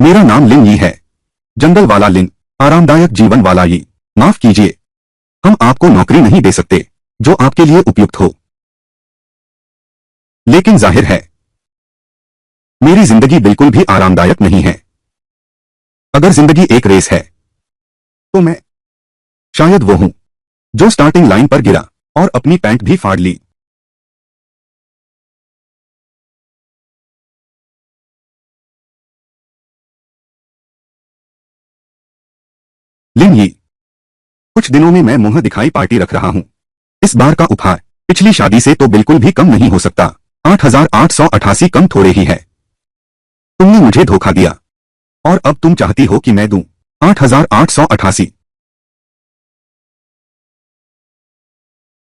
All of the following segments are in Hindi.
मेरा नाम लिन यी है। जंगल वाला लिन, आरामदायक जीवन वाला यी। माफ कीजिए, हम आपको नौकरी नहीं दे सकते जो आपके लिए उपयुक्त हो। लेकिन जाहिर है, मेरी जिंदगी बिल्कुल भी आरामदायक नहीं है। अगर जिंदगी एक रेस है, तो मैं शायद वो हूं जो स्टार्टिंग लाइन पर गिरा और अपनी पैंट भी फाड़ ली। लिन यी, कुछ दिनों में मैं मुंह दिखाई पार्टी रख रहा हूं। इस बार का उपहार पिछली शादी से तो बिल्कुल भी कम नहीं हो सकता। 8,888 कम थोड़े ही है। तुमने मुझे धोखा दिया और अब तुम चाहती हो कि मैं दूं 8,888।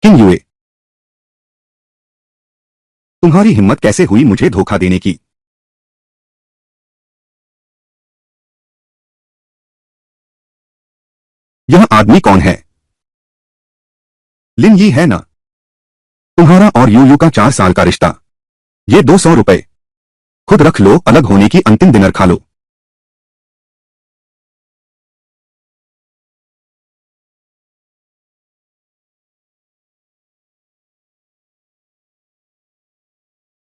किंग यूए, तुम्हारी हिम्मत कैसे हुई मुझे धोखा देने की? यह आदमी कौन है? लिन यी है ना, तुम्हारा और यूयू का 4 साल का रिश्ता। ये 200 रुपए खुद रख लो, अलग होने की अंतिम डिनर खा लो।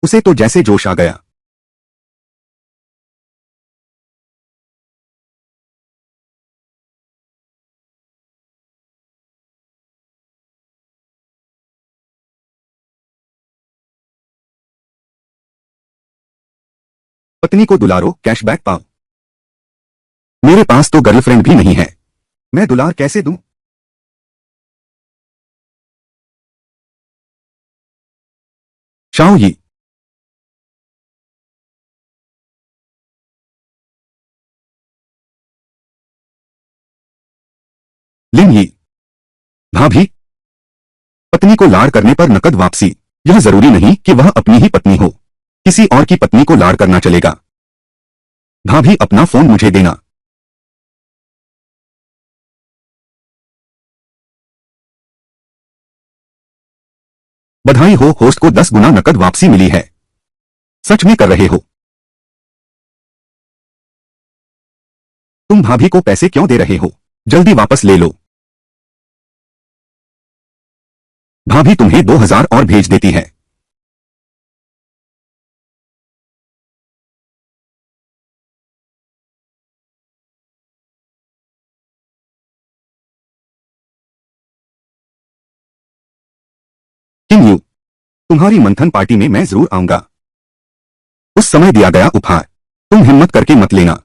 उसे तो जैसे जोश आ गया। पत्नी को दुलारो, कैशबैक पाओ। मेरे पास तो गर्लफ्रेंड भी नहीं है, मैं दुलार कैसे दूं? शाओ यी, लिन यी, भाभी, पत्नी को लाड़ करने पर नकद वापसी। यह जरूरी नहीं कि वह अपनी ही पत्नी हो, किसी और की पत्नी को लाड़ करना चलेगा। भाभी, अपना फोन मुझे देना। बधाई हो, होस्ट को 10 गुना नकद वापसी मिली है। सच में कर रहे हो? तुम भाभी को पैसे क्यों दे रहे हो? जल्दी वापस ले लो। भाभी तुम्हें 2,000 और भेज देती है। किंग यू, तुम्हारी मंथन पार्टी में मैं जरूर आऊंगा। उस समय दिया गया उपहार तुम हिम्मत करके मत लेना।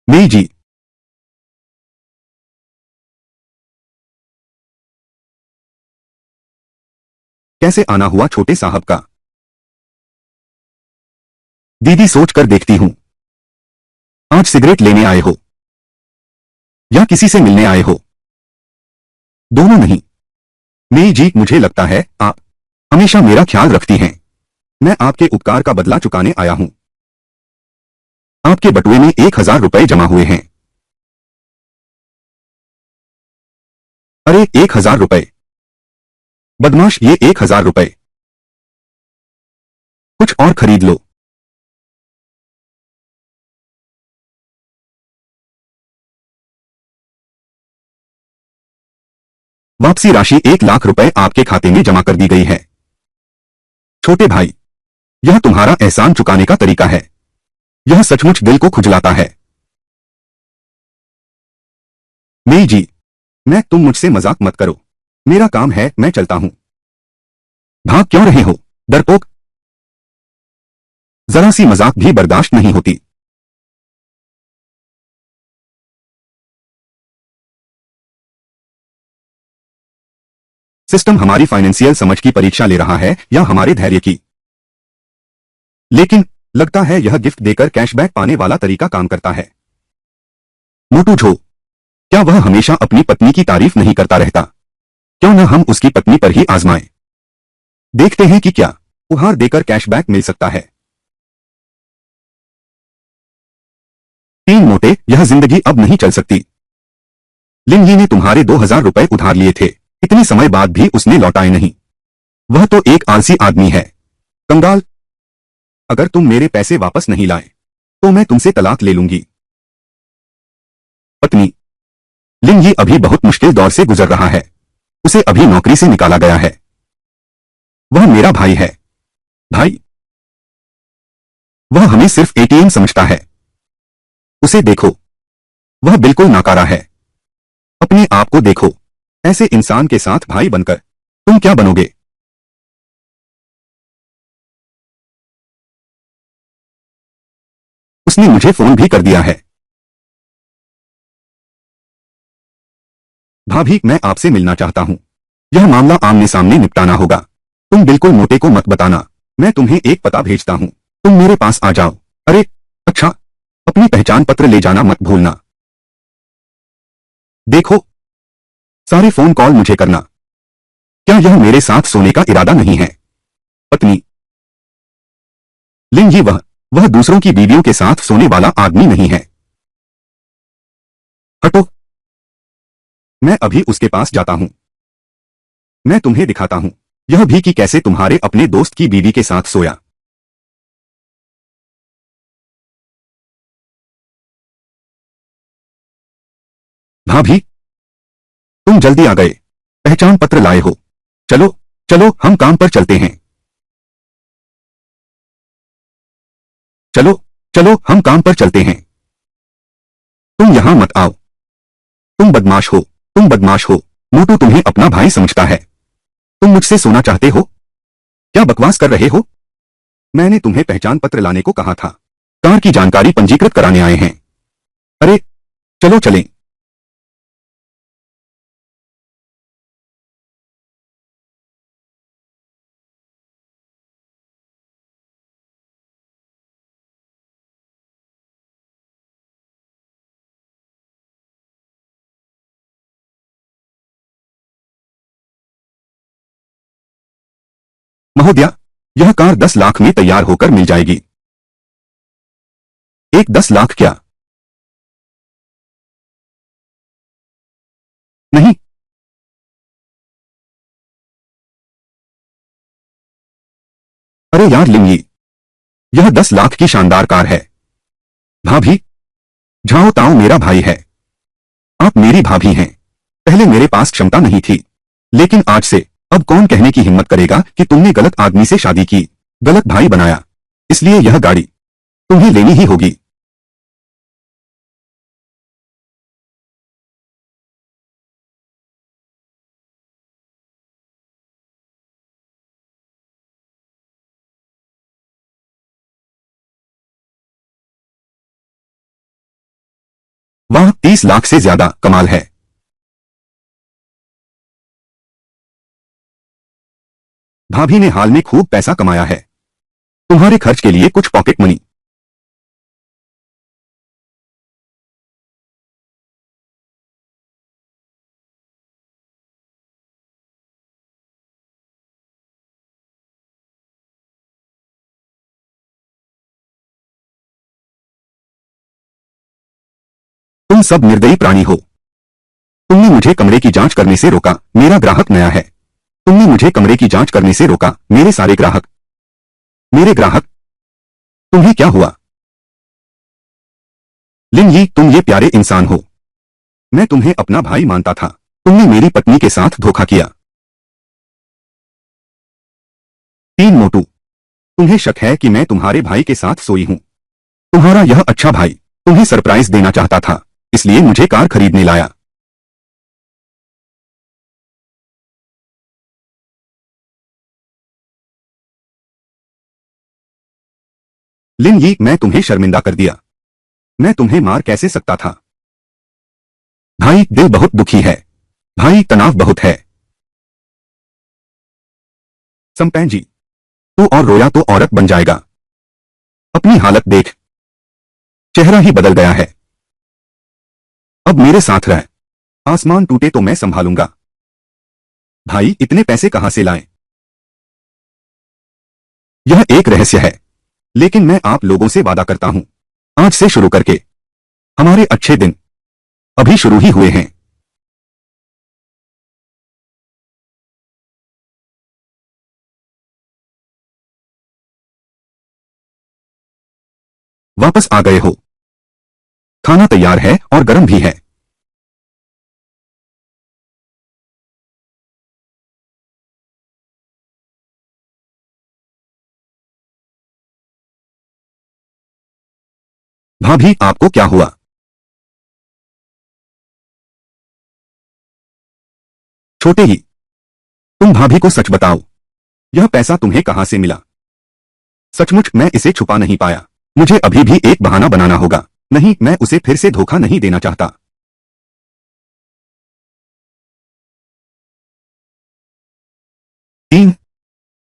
नहीं जी, कैसे आना हुआ छोटे साहब का? दीदी सोच कर देखती हूं, आज सिगरेट लेने आए हो या किसी से मिलने आए हो? दोनों नहीं। नहीं जी, मुझे लगता है आप हमेशा मेरा ख्याल रखती हैं। मैं आपके उपकार का बदला चुकाने आया हूं। आपके बटुए में 1,000 रुपए जमा हुए हैं। अरे 1,000 रुपए? बदमाश, ये 1,000 रुपए कुछ और खरीद लो। वापसी राशि 1,00,000 रुपए आपके खाते में जमा कर दी गई है। छोटे भाई, यह तुम्हारा एहसान चुकाने का तरीका है। यह सचमुच दिल को खुजलाता है। नहीं जी, तुम मुझसे मजाक मत करो। मेरा काम है, मैं चलता हूं। भाग क्यों रहे हो, डरपोक? जरा सी मजाक भी बर्दाश्त नहीं होती। सिस्टम हमारी फाइनेंशियल समझ की परीक्षा ले रहा है या हमारे धैर्य की? लेकिन लगता है यह गिफ्ट देकर कैशबैक पाने वाला तरीका काम करता है। मोटू झो, क्या वह हमेशा अपनी पत्नी की तारीफ नहीं करता रहता? क्यों न हम उसकी पत्नी पर ही आजमाएं। देखते हैं कि क्या उपहार देकर कैशबैक मिल सकता है। तीन मोटे, यह जिंदगी अब नहीं चल सकती। लिन यी ने तुम्हारे 2000 रुपए उधार लिए थे, इतने समय बाद भी उसने लौटाए नहीं। वह तो एक आलसी आदमी है, कंगाल। अगर तुम मेरे पैसे वापस नहीं लाए तो मैं तुमसे तलाक ले लूंगी। पत्नी, लिन यी अभी बहुत मुश्किल दौर से गुजर रहा है। उसे अभी नौकरी से निकाला गया है। वह मेरा भाई है। भाई? वह हमें सिर्फ एटीएम समझता है। उसे देखो, वह बिल्कुल नाकारा है। अपने आप को देखो, ऐसे इंसान के साथ भाई बनकर तुम क्या बनोगे? उसने मुझे फोन भी कर दिया है। भाभी, मैं आपसे मिलना चाहता हूं। यह मामला आमने सामने निपटाना होगा। तुम बिल्कुल मोटे को मत बताना। मैं तुम्हें एक पता भेजता हूं, तुम मेरे पास आ जाओ। अरे अच्छा, अपनी पहचान पत्र ले जाना मत भूलना। देखो, सारे फोन कॉल मुझे करना। क्या यह मेरे साथ सोने का इरादा नहीं है? पत्नी, लिन यी वह दूसरों की बीवियों के साथ सोने वाला आदमी नहीं है। हटो, मैं अभी उसके पास जाता हूं। मैं तुम्हें दिखाता हूं यह भी कि कैसे तुम्हारे अपने दोस्त की बीवी के साथ सोया। भाभी, तुम जल्दी आ गए। पहचान पत्र लाए हो। चलो चलो, हम काम पर चलते हैं। चलो चलो, हम काम पर चलते हैं। तुम यहां मत आओ। तुम बदमाश हो, तुम बदमाश हो। मोटू तुम्हें अपना भाई समझता है। तुम मुझसे सोना चाहते हो? क्या बकवास कर रहे हो? मैंने तुम्हें पहचान पत्र लाने को कहा था। कार की जानकारी पंजीकृत कराने आए हैं। अरे चलो चलें। महोदया, यह कार 10 लाख में तैयार होकर मिल जाएगी। एक 10 लाख क्या? नहीं। अरे यार लिंगी, यह 10 लाख की शानदार कार है। भाभी, झाओ ताओ मेरा भाई है। आप मेरी भाभी हैं। पहले मेरे पास क्षमता नहीं थी, लेकिन आज से अब कौन कहने की हिम्मत करेगा कि तुमने गलत आदमी से शादी की, गलत भाई बनाया। इसलिए यह गाड़ी तुम्हें लेनी ही होगी। वाह, 30 लाख से ज्यादा कमाल है। भाभी ने हाल में खूब पैसा कमाया है। तुम्हारे खर्च के लिए कुछ पॉकेट मनी। तुम सब निर्दयी प्राणी हो। तुमने मुझे कमरे की जांच करने से रोका। मेरा ग्राहक नया है। तुमने मुझे कमरे की जांच करने से रोका। मेरे सारे ग्राहक, मेरे ग्राहक। तुम्हें क्या हुआ? लिन यी, तुम ये प्यारे इंसान हो। मैं तुम्हें अपना भाई मानता था। तुमने मेरी पत्नी के साथ धोखा किया। तीन मोटू, तुम्हें शक है कि मैं तुम्हारे भाई के साथ सोई हूं। तुम्हारा यह अच्छा भाई तुम्हें सरप्राइज देना चाहता था, इसलिए मुझे कार खरीदने लाया। लिन यी, मैं तुम्हें शर्मिंदा कर दिया। मैं तुम्हें मार कैसे सकता था? भाई, दिल बहुत दुखी है। भाई, तनाव बहुत है। सम्पैन जी, तू और रोया तो औरत बन जाएगा। अपनी हालत देख, चेहरा ही बदल गया है। अब मेरे साथ रह। आसमान टूटे तो मैं संभालूंगा। भाई, इतने पैसे कहां से लाए? यह एक रहस्य है, लेकिन मैं आप लोगों से वादा करता हूं, आज से शुरू करके हमारे अच्छे दिन अभी शुरू ही हुए हैं। वापस आ गए हो। खाना तैयार है और गर्म भी है। भाभी, आपको क्या हुआ? छोटे ही, तुम भाभी को सच बताओ। यह पैसा तुम्हें कहां से मिला? सचमुच मैं इसे छुपा नहीं पाया। मुझे अभी भी एक बहाना बनाना होगा। नहीं, मैं उसे फिर से धोखा नहीं देना चाहता।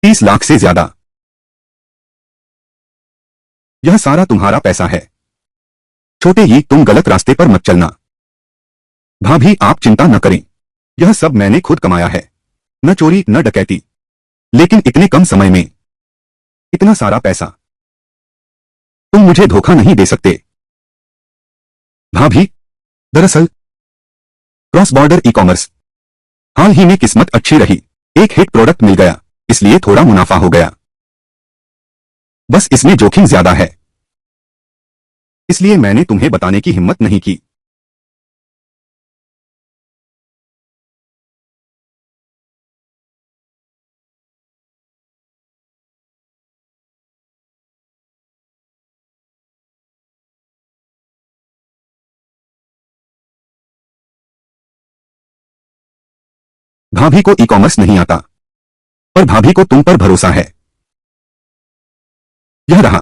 30 लाख से ज्यादा। यह सारा तुम्हारा पैसा है। छोटे ही, तुम गलत रास्ते पर मत चलना। भाभी, आप चिंता न करें। यह सब मैंने खुद कमाया है। न चोरी न डकैती। लेकिन इतने कम समय में इतना सारा पैसा, तुम मुझे धोखा नहीं दे सकते। भाभी, दरअसल क्रॉस बॉर्डर ई कॉमर्स हाल ही में किस्मत अच्छी रही। एक हिट प्रोडक्ट मिल गया, इसलिए थोड़ा मुनाफा हो गया। बस इसमें जोखिम ज्यादा है, इसलिए मैंने तुम्हें बताने की हिम्मत नहीं की। भाभी को ई कॉमर्स नहीं आता, पर भाभी को तुम पर भरोसा है। यह रहा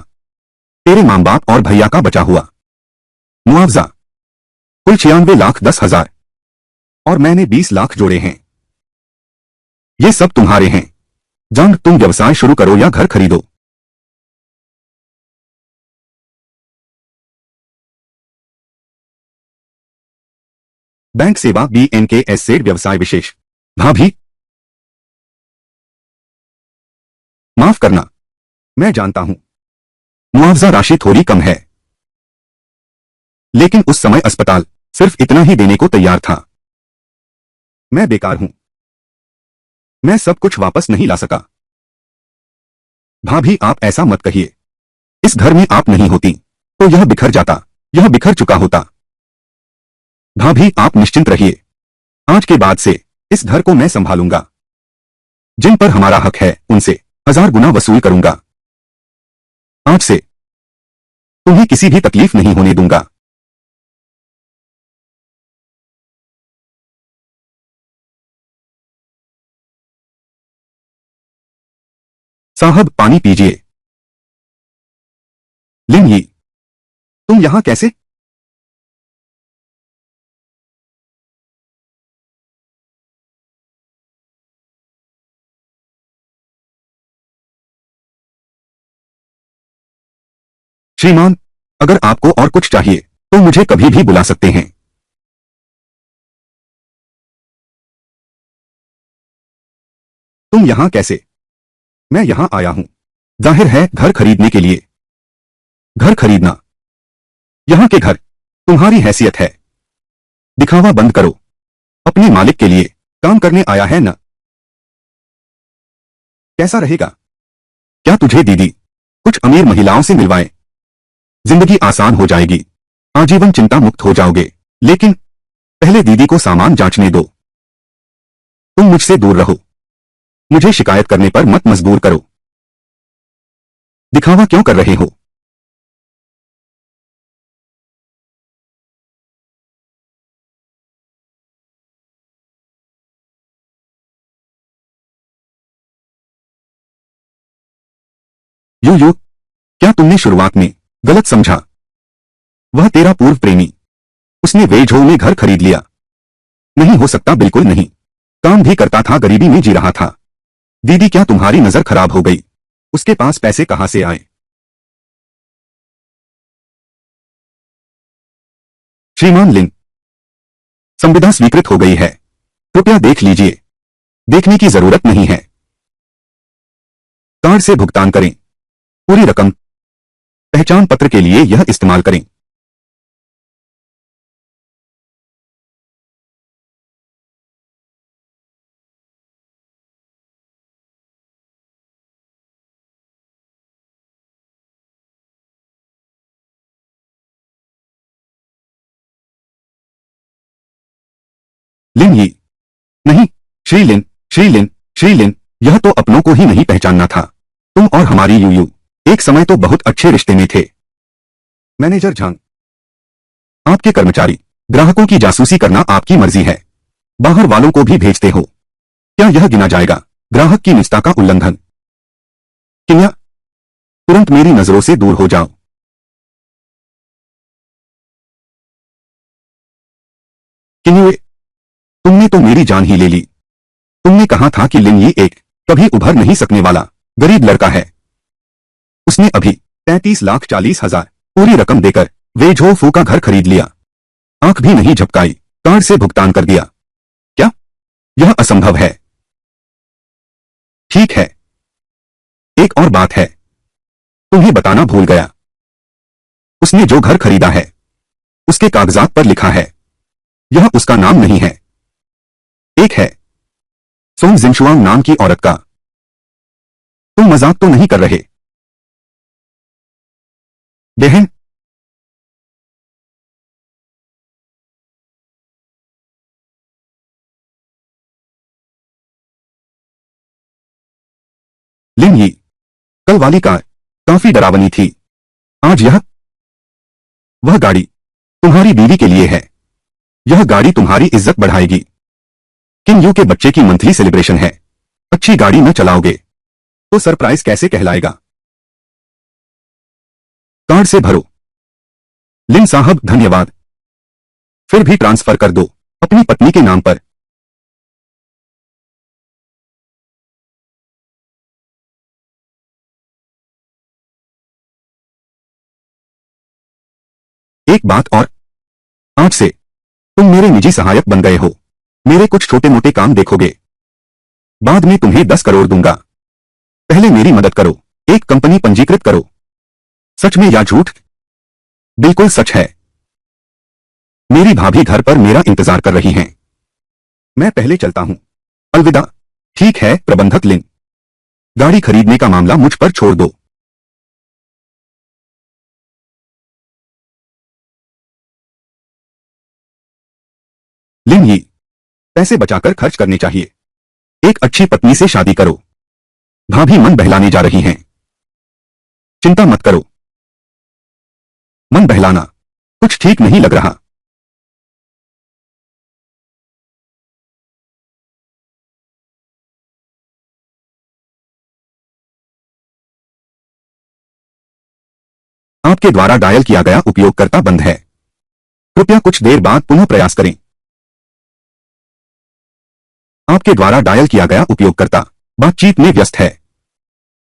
तेरे मां बाप और भैया का बचा हुआ मुआवजा, कुल 96,10,000। और मैंने 20 लाख जोड़े हैं। ये सब तुम्हारे हैं। जंग, तुम व्यवसाय शुरू करो या घर खरीदो। बैंक सेवा BNKS से व्यवसाय विशेष। भाभी, माफ करना, मैं जानता हूं मुआवजा राशि थोड़ी कम है, लेकिन उस समय अस्पताल सिर्फ इतना ही देने को तैयार था। मैं बेकार हूं, मैं सब कुछ वापस नहीं ला सका। भाभी, आप ऐसा मत कहिए। इस घर में आप नहीं होती तो यह बिखर जाता, यह बिखर चुका होता। भाभी, आप निश्चिंत रहिए। आज के बाद से इस घर को मैं संभालूंगा। जिन पर हमारा हक है उनसे 1000 गुना वसूल करूंगा। आज से तुम्हें किसी भी तकलीफ नहीं होने दूंगा। साहब, पानी पीजिए। लिन यी, तुम यहां कैसे? श्रीमान, अगर आपको और कुछ चाहिए तो मुझे कभी भी बुला सकते हैं। तुम यहां कैसे? मैं यहां आया हूं, जाहिर है घर खरीदने के लिए। घर खरीदना? यहां के घर तुम्हारी हैसियत है। दिखावा बंद करो। अपने मालिक के लिए काम करने आया है ना? कैसा रहेगा? क्या तुझे दीदी कुछ अमीर महिलाओं से मिलवाए? जिंदगी आसान हो जाएगी, आजीवन चिंता मुक्त हो जाओगे। लेकिन पहले दीदी को सामान जांचने दो। तुम मुझसे दूर रहो। मुझे शिकायत करने पर मत मजबूर करो। दिखावा क्यों कर रहे हो? यू क्या तुमने शुरुआत में गलत समझा? वह तेरा पूर्व प्रेमी, उसने वेझो में घर खरीद लिया। नहीं हो सकता, बिल्कुल नहीं। काम भी करता था, गरीबी में जी रहा था। दीदी, क्या तुम्हारी नजर खराब हो गई? उसके पास पैसे कहां से आए? श्रीमान लिन, संविदा स्वीकृत हो गई है। कृपया देख लीजिए। देखने की जरूरत नहीं है। कार्ड से भुगतान करें। पूरी रकम। पहचान पत्र के लिए यह इस्तेमाल करें। लिन यी। नहीं, श्रीलिन, श्रीलिन, श्रीलिन, यह तो अपनों को ही नहीं पहचानना था। तुम और हमारी यूयू एक समय तो बहुत अच्छे रिश्ते में थे। मैनेजर झांग, आपके कर्मचारी ग्राहकों की जासूसी करना आपकी मर्जी है, बाहर वालों को भी भेजते हो। क्या यह गिना जाएगा ग्राहक की निजता का उल्लंघन? किन्या, तुरंत मेरी नजरों से दूर हो जाओ। किन्युए, तुमने तो मेरी जान ही ले ली। तुमने कहा था कि लिन यी एक कभी उभर नहीं सकने वाला गरीब लड़का है। उसने अभी 33,40,000 पूरी रकम देकर वेझो फू का घर खरीद लिया। आंख भी नहीं झपकाई, कार्ड से भुगतान कर दिया। क्या यह असंभव है? ठीक है, एक और बात है, तुम्हें बताना भूल गया। उसने जो घर खरीदा है उसके कागजात पर लिखा है यह उसका नाम नहीं है। एक है सोंग जिनशुआंग नाम की औरत का। तुम मजाक तो नहीं कर रहे? बहन, लिन यी, कल वाली कार काफी डरावनी थी। आज वह गाड़ी तुम्हारी बीवी के लिए है। यह गाड़ी तुम्हारी इज्जत बढ़ाएगी। किम यू के बच्चे की मंथली सेलिब्रेशन है। अच्छी गाड़ी न चलाओगे तो सरप्राइज कैसे कहलाएगा? कार्ड से भरो। लिन साहब धन्यवाद। फिर भी ट्रांसफर कर दो अपनी पत्नी के नाम पर। एक बात और, आज से तुम मेरे निजी सहायक बन गए हो। मेरे कुछ छोटे मोटे काम देखोगे, बाद में तुम्हें 10 करोड़ दूंगा। पहले मेरी मदद करो, एक कंपनी पंजीकृत करो। सच में या झूठ? बिल्कुल सच है। मेरी भाभी घर पर मेरा इंतजार कर रही हैं। मैं पहले चलता हूं। अलविदा। ठीक है प्रबंधक लिन, गाड़ी खरीदने का मामला मुझ पर छोड़ दो। लिन यी, पैसे बचाकर खर्च करने चाहिए। एक अच्छी पत्नी से शादी करो। भाभी मन बहलाने जा रही हैं। चिंता मत करो। मन बहलाना कुछ ठीक नहीं लग रहा। आपके द्वारा डायल किया गया उपयोगकर्ता बंद है। कृपया कुछ देर बाद पुनः प्रयास करें। आपके द्वारा डायल किया गया उपयोगकर्ता बातचीत में व्यस्त है।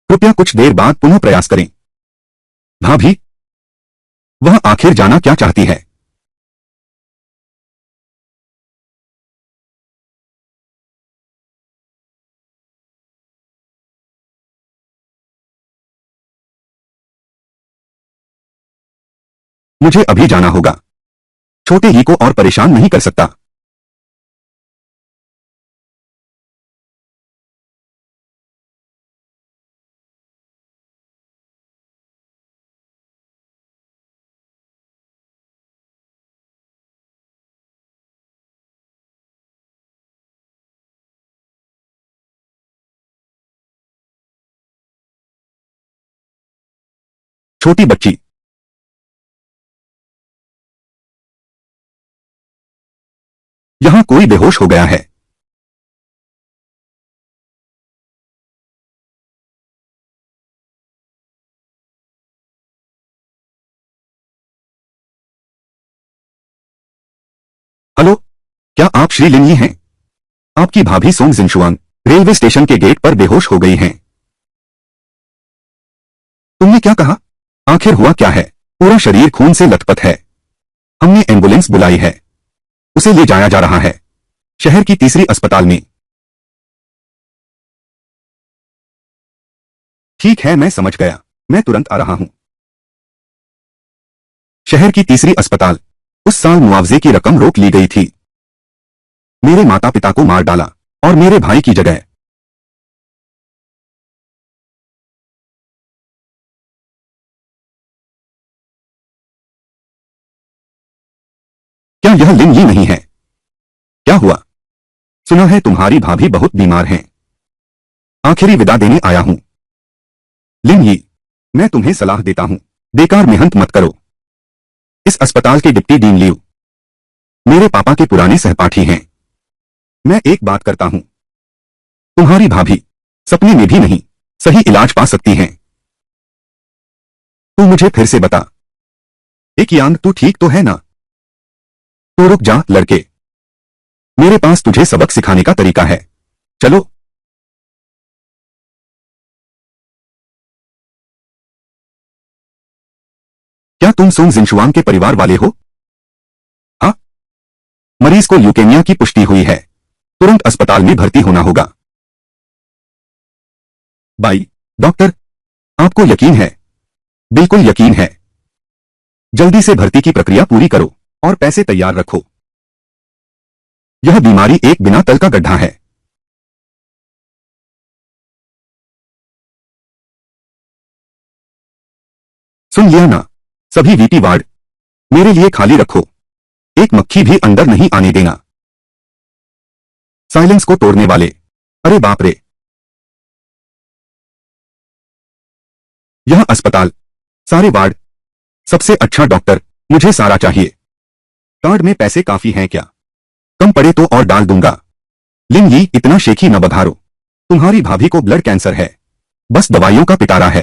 कृपया कुछ देर बाद पुनः प्रयास करें। भाभी, वह आखिर जाना क्या चाहती है? मुझे अभी जाना होगा। छोटे ही को और परेशान नहीं कर सकता। छोटी बच्ची, यहां कोई बेहोश हो गया है। हेलो, क्या आप श्री लिन यी हैं? आपकी भाभी सोंग जिनशुआंग रेलवे स्टेशन के गेट पर बेहोश हो गई हैं। तुमने क्या कहा? आखिर हुआ क्या है? पूरा शरीर खून से लथपथ है। हमने एम्बुलेंस बुलाई है। उसे ले जाया जा रहा है शहर की तीसरी अस्पताल में। ठीक है, मैं समझ गया। मैं तुरंत आ रहा हूं। शहर की तीसरी अस्पताल। उस साल मुआवजे की रकम रोक ली गई थी। मेरे माता पिता को मार डाला और मेरे भाई की जगह। क्या यह लिन यी नहीं है? क्या हुआ? सुना है तुम्हारी भाभी बहुत बीमार हैं। आखिरी विदा देने आया हूं। लिन यी, मैं तुम्हें सलाह देता हूं, बेकार मेहनत मत करो। इस अस्पताल के डिप्टी डीन लियू मेरे पापा के पुराने सहपाठी हैं। मैं एक बात करता हूं, तुम्हारी भाभी सपने में भी नहीं सही इलाज पा सकती हैं। तू मुझे फिर से बता, एक यांग, तू ठीक तो है ना? तो रुक जा लड़के, मेरे पास तुझे सबक सिखाने का तरीका है। चलो। क्या तुम सोंग जिनशुआंग के परिवार वाले हो? हाँ। मरीज को ल्यूकेमिया की पुष्टि हुई है, तुरंत अस्पताल में भर्ती होना होगा। बाई डॉक्टर, आपको यकीन है? बिल्कुल यकीन है। जल्दी से भर्ती की प्रक्रिया पूरी करो और पैसे तैयार रखो। यह बीमारी एक बिना तल का गड्ढा है। सुन लिया ना, सभी वीटी वार्ड मेरे लिए खाली रखो। एक मक्खी भी अंदर नहीं आने देना। साइलेंस को तोड़ने वाले, अरे बाप रे। यह अस्पताल, सारे वार्ड, सबसे अच्छा डॉक्टर, मुझे सारा चाहिए। कार्ड में पैसे काफी हैं क्या? कम पड़े तो और डाल दूंगा। लिन यी, इतना शेखी न बघारो। तुम्हारी भाभी को ब्लड कैंसर है, बस दवाइयों का पिटारा है।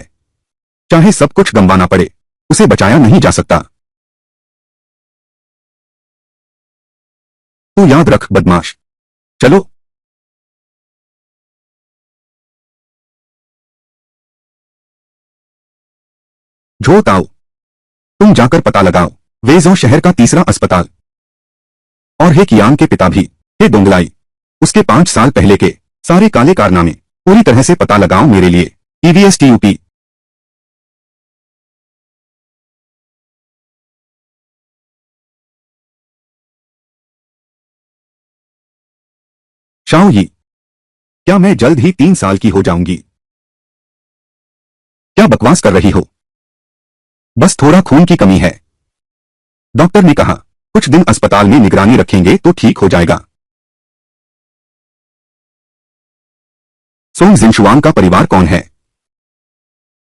चाहे सब कुछ गंवाना पड़े, उसे बचाया नहीं जा सकता। तो याद रख बदमाश। चलो। झो ताओ, तुम जाकर पता लगाओ, वेजो शहर का तीसरा अस्पताल। और हे कियांग के पिता भी, हे दोंगलाई, उसके 5 साल पहले के सारे काले कारनामे पूरी तरह से पता लगाओ मेरे लिए। EVSTUP। शाओ यी, क्या मैं जल्द ही 3 साल की हो जाऊंगी? क्या बकवास कर रही हो? बस थोड़ा खून की कमी है। डॉक्टर ने कहा कुछ दिन अस्पताल में निगरानी रखेंगे तो ठीक हो जाएगा। सोंग जिनशुआंग का परिवार कौन है?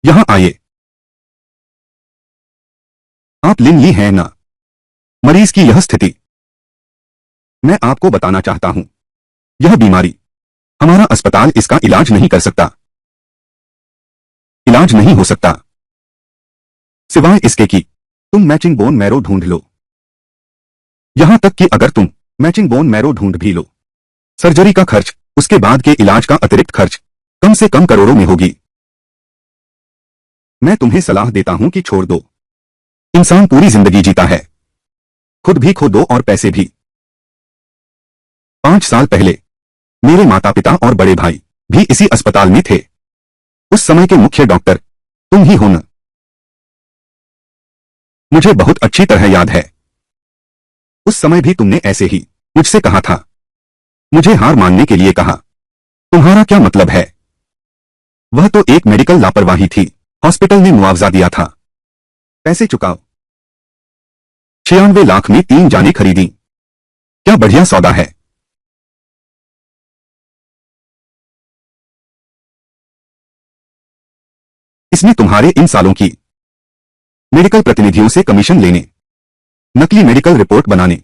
यहां आइए। आप लिन ली हैं ना? मरीज की यह स्थिति, मैं आपको बताना चाहता हूं, यह बीमारी, हमारा अस्पताल इसका इलाज नहीं कर सकता। इलाज नहीं हो सकता, सिवाय इसके कि तुम मैचिंग बोन मैरो ढूंढ लो। यहां तक कि अगर तुम मैचिंग बोन मैरो ढूंढ भी लो, सर्जरी का खर्च, उसके बाद के इलाज का अतिरिक्त खर्च कम से कम करोड़ों में होगी। मैं तुम्हें सलाह देता हूं कि छोड़ दो। इंसान पूरी जिंदगी जीता है, खुद भी खो दो और पैसे भी। 5 साल पहले मेरे माता पिता और बड़े भाई भी इसी अस्पताल में थे। उस समय के मुख्य डॉक्टर तुम ही हो न? मुझे बहुत अच्छी तरह याद है। उस समय भी तुमने ऐसे ही मुझसे कहा था, मुझे हार मानने के लिए कहा। तुम्हारा क्या मतलब है? वह तो एक मेडिकल लापरवाही थी, हॉस्पिटल ने मुआवजा दिया था। पैसे चुकाओ। 96 लाख में 3 जानें खरीदी। क्या बढ़िया सौदा है। इसमें तुम्हारे इन सालों की मेडिकल प्रतिनिधियों से कमीशन लेने, नकली मेडिकल रिपोर्ट बनाने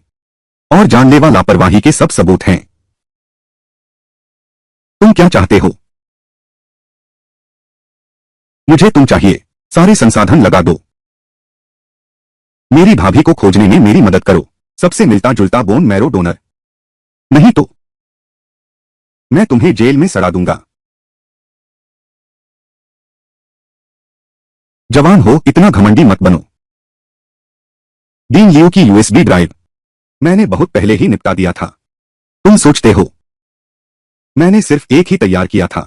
और जानलेवा लापरवाही के सब सबूत हैं। तुम क्या चाहते हो? मुझे तुम चाहिए, सारे संसाधन लगा दो। मेरी भाभी को खोजने में मेरी मदद करो, सबसे मिलता जुलता बोन मैरो डोनर। नहीं तो मैं तुम्हें जेल में सड़ा दूंगा। जवान हो, इतना घमंडी मत बनो। डीन लियो की USB ड्राइव मैंने बहुत पहले ही निपटा दिया था। तुम सोचते हो मैंने सिर्फ एक ही तैयार किया था?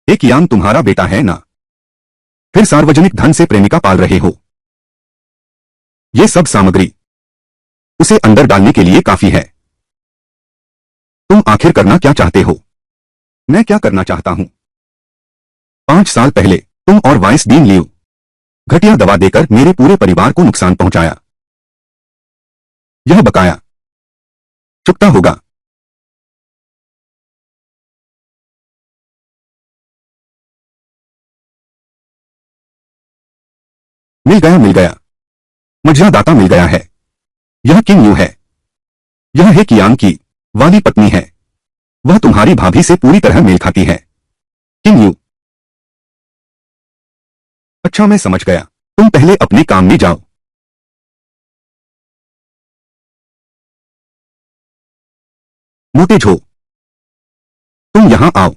एक यांग तुम्हारा बेटा है ना? फिर सार्वजनिक धन से प्रेमिका पाल रहे हो। ये सब सामग्री उसे अंदर डालने के लिए काफी है। तुम आखिर करना क्या चाहते हो? मैं क्या करना चाहता हूं? 5 साल पहले तुम और वाइस डीन लियो घटिया दवा देकर मेरे पूरे परिवार को नुकसान पहुंचाया। यह बकाया चुकता होगा। मिल गया। मर्यादाता मिल गया है। यह किंग यू है। यह है कियांग की वाली पत्नी है। वह तुम्हारी भाभी से पूरी तरह मेल खाती है। King you. अच्छा, मैं समझ गया। तुम पहले अपने काम में जाओ। मोटे झो, तुम यहां आओ।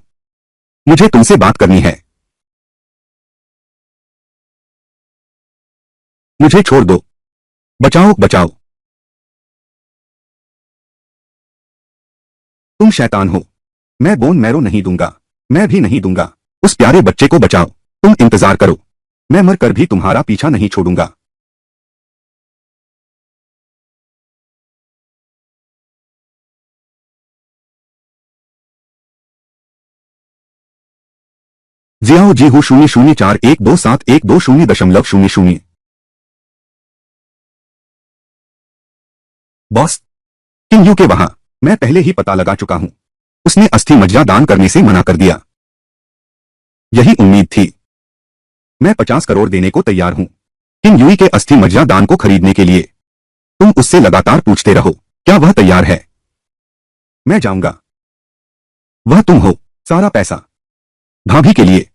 मुझे तुमसे बात करनी है। मुझे छोड़ दो। बचाओ बचाओ। तुम शैतान हो। मैं बोन मैरो नहीं दूंगा। मैं भी नहीं दूंगा। उस प्यारे बच्चे को बचाओ। तुम इंतजार करो। मैं मरकर भी तुम्हारा पीछा नहीं छोड़ूंगा। जियाओ जी हूँ 004127120000। बॉस, किंग यू के वहां। मैं पहले ही पता लगा चुका हूं। उसने अस्थि मज्जा दान करने से मना कर दिया। यही उम्मीद थी। मैं 50 करोड़ देने को तैयार हूं किंग यूई के अस्थि मज्जा दान को खरीदने के लिए। तुम उससे लगातार पूछते रहो, क्या वह तैयार है? मैं जाऊंगा। वह तुम हो। सारा पैसा भाभी के लिए।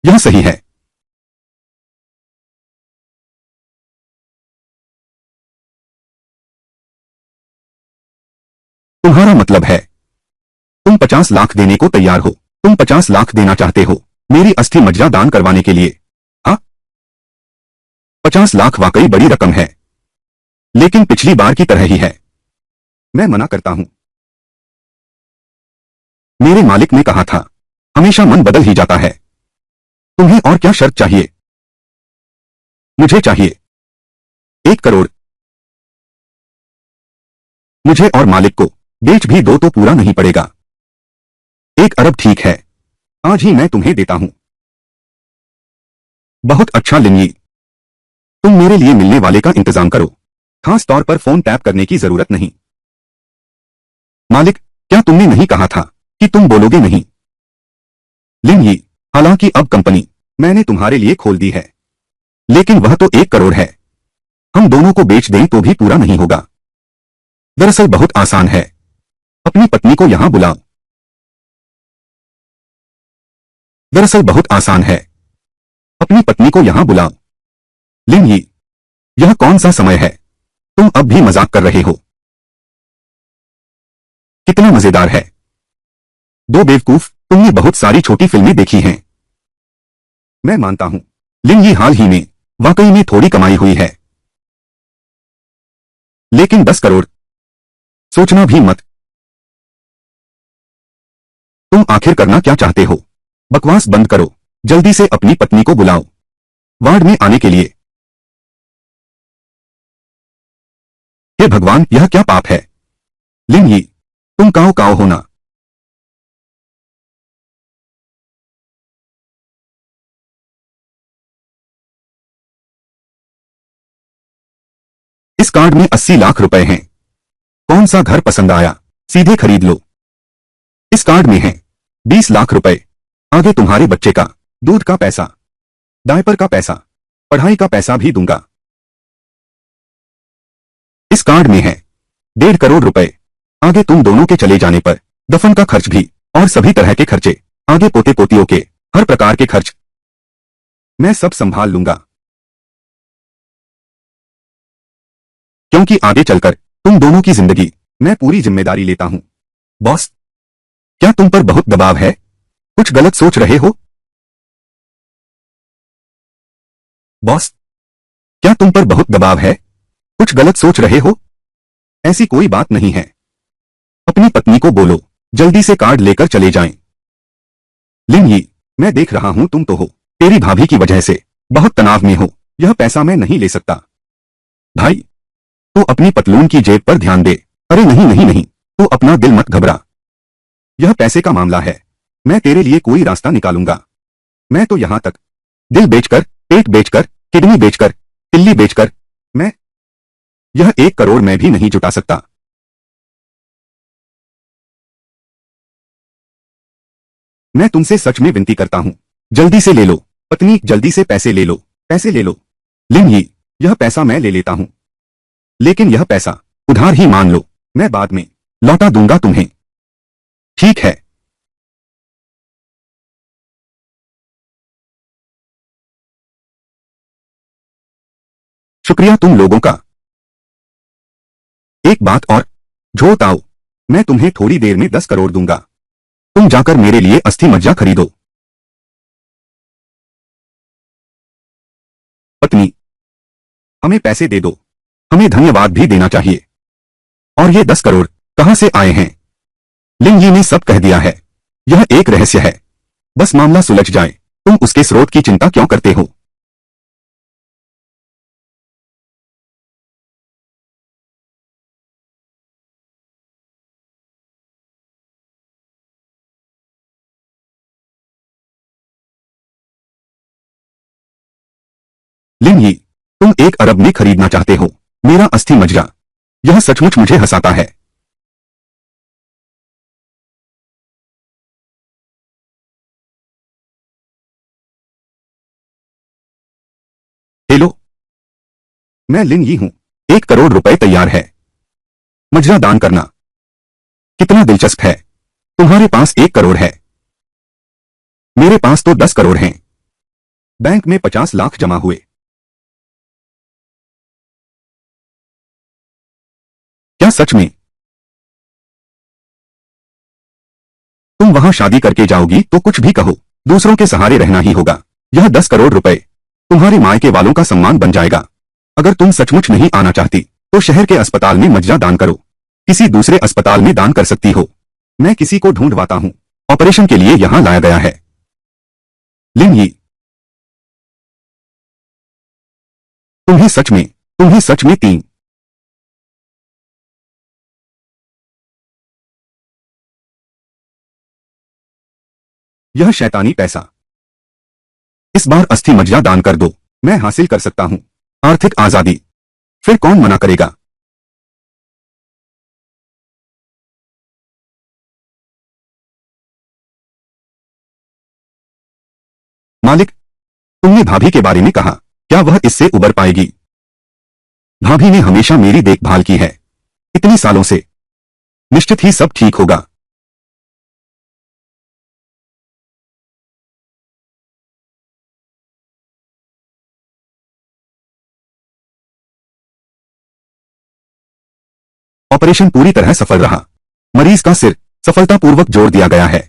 यह सही है। तुम्हारा मतलब है तुम 50 लाख देने को तैयार हो? तुम 50 लाख देना चाहते हो मेरी अस्थि मज्जा दान करवाने के लिए? हाँ, 50 लाख वाकई बड़ी रकम है, लेकिन पिछली बार की तरह ही है। मैं मना करता हूं। मेरे मालिक ने कहा था, हमेशा मन बदल ही जाता है। तुम्हें और क्या शर्त चाहिए? मुझे चाहिए 1 करोड़। मुझे और मालिक को बेच भी दो तो पूरा नहीं पड़ेगा। 1 अरब ठीक है। आज ही मैं तुम्हें देता हूं। बहुत अच्छा लिंगी। तुम मेरे लिए मिलने वाले का इंतजाम करो। खास तौर पर फोन टैप करने की जरूरत नहीं। मालिक, क्या तुमने नहीं कहा था कि तुम बोलोगे नहीं? लिंगी, हालांकि अब कंपनी मैंने तुम्हारे लिए खोल दी है, लेकिन वह तो 1 करोड़ है। हम दोनों को बेच दें तो भी पूरा नहीं होगा। दरअसल बहुत आसान है। अपनी पत्नी को यहां बुलाओ। दरअसल बहुत आसान है। अपनी पत्नी को यहां बुलाओ। लिंगी, यह कौन सा समय है? तुम अब भी मजाक कर रहे हो? कितना मजेदार है। दो बेवकूफ, तुमने बहुत सारी छोटी फिल्में देखी हैं। मैं मानता हूं लिंगी हाल ही में वाकई में थोड़ी कमाई हुई है, लेकिन 10 करोड़ सोचना भी मत। तुम आखिर करना क्या चाहते हो? बकवास बंद करो। जल्दी से अपनी पत्नी को बुलाओ वार्ड में आने के लिए। हे भगवान, यह क्या पाप है? लिंगी, तुम काओ काओ हो ना। इस कार्ड में 80 लाख रुपए हैं। कौन सा घर पसंद आया सीधे खरीद लो। इस कार्ड में है 20 लाख रुपए। आगे तुम्हारे बच्चे का दूध का पैसा, डायपर का पैसा, पढ़ाई का पैसा भी दूंगा। इस कार्ड में है 1.5 करोड़ रुपए। आगे तुम दोनों के चले जाने पर दफन का खर्च भी और सभी तरह के खर्चे, आगे पोते पोतियों के हर प्रकार के खर्च मैं सब संभाल लूंगा, क्योंकि आगे चलकर तुम दोनों की जिंदगी मैं पूरी जिम्मेदारी लेता हूं। बॉस, क्या तुम पर बहुत दबाव है? कुछ गलत सोच रहे हो? बॉस, क्या तुम पर बहुत दबाव है? कुछ गलत सोच रहे हो? ऐसी कोई बात नहीं है। अपनी पत्नी को बोलो जल्दी से कार्ड लेकर चले जाएं। लिंगी, मैं देख रहा हूं तुम तो हो तेरी भाभी की वजह से बहुत तनाव में हो। यह पैसा मैं नहीं ले सकता। भाई, तो अपनी पतलून की जेब पर ध्यान दे। अरे नहीं नहीं नहीं, तो अपना दिल मत घबरा। यह पैसे का मामला है। मैं तेरे लिए कोई रास्ता निकालूंगा। मैं तो यहां तक दिल बेचकर, पेट बेचकर, किडनी बेचकर, तिल्ली बेचकर मैं यह 1 करोड़ मैं भी नहीं जुटा सकता। मैं तुमसे सच में विनती करता हूं, जल्दी से ले लो। पत्नी, जल्दी से पैसे ले लो। पैसे ले लो। लिन यी, यह पैसा मैं ले लेता हूं, लेकिन यह पैसा उधार ही मान लो, मैं बाद में लौटा दूंगा तुम्हें। ठीक है। शुक्रिया तुम लोगों का। एक बात और, झो ताओ, मैं तुम्हें थोड़ी देर में 10 करोड़ दूंगा। तुम जाकर मेरे लिए अस्थि मज्जा खरीदो। पत्नी, हमें पैसे दे दो, हमें धन्यवाद भी देना चाहिए। और ये 10 करोड़ कहां से आए हैं? लिन यी ने सब कह दिया है। यह एक रहस्य है, बस मामला सुलझ जाए। तुम उसके स्रोत की चिंता क्यों करते हो? लिन यी, तुम 1 अरब में खरीदना चाहते हो मेरा अस्थि मज्जा? यह सचमुच मुझे हंसाता है। हेलो, मैं लिन यी हूं। 1 करोड़ रुपए तैयार है। मज्जा दान करना कितना दिलचस्प है। तुम्हारे पास 1 करोड़ है, मेरे पास तो 10 करोड़ हैं। बैंक में 50 लाख जमा हुए। क्या सच में? तुम वहां शादी करके जाओगी तो कुछ भी कहो, दूसरों के सहारे रहना ही होगा। यह 10 करोड़ रुपए तुम्हारे मायके वालों का सम्मान बन जाएगा। अगर तुम सचमुच नहीं आना चाहती तो शहर के अस्पताल में मज्जा दान करो, किसी दूसरे अस्पताल में दान कर सकती हो। मैं किसी को ढूंढवाता हूं, ऑपरेशन के लिए यहां लाया गया है। लिन यी, तुम्हें सच में 3। यह शैतानी पैसा, इस बार अस्थि मज्जा दान कर दो। मैं हासिल कर सकता हूं आर्थिक आजादी, फिर कौन मना करेगा? मालिक, तुमने भाभी के बारे में कहा, क्या वह इससे उबर पाएगी? भाभी ने हमेशा मेरी देखभाल की है, इतने सालों से। निश्चित ही सब ठीक होगा। ऑपरेशन पूरी तरह सफल रहा। मरीज का सिर सफलतापूर्वक जोड़ दिया गया है।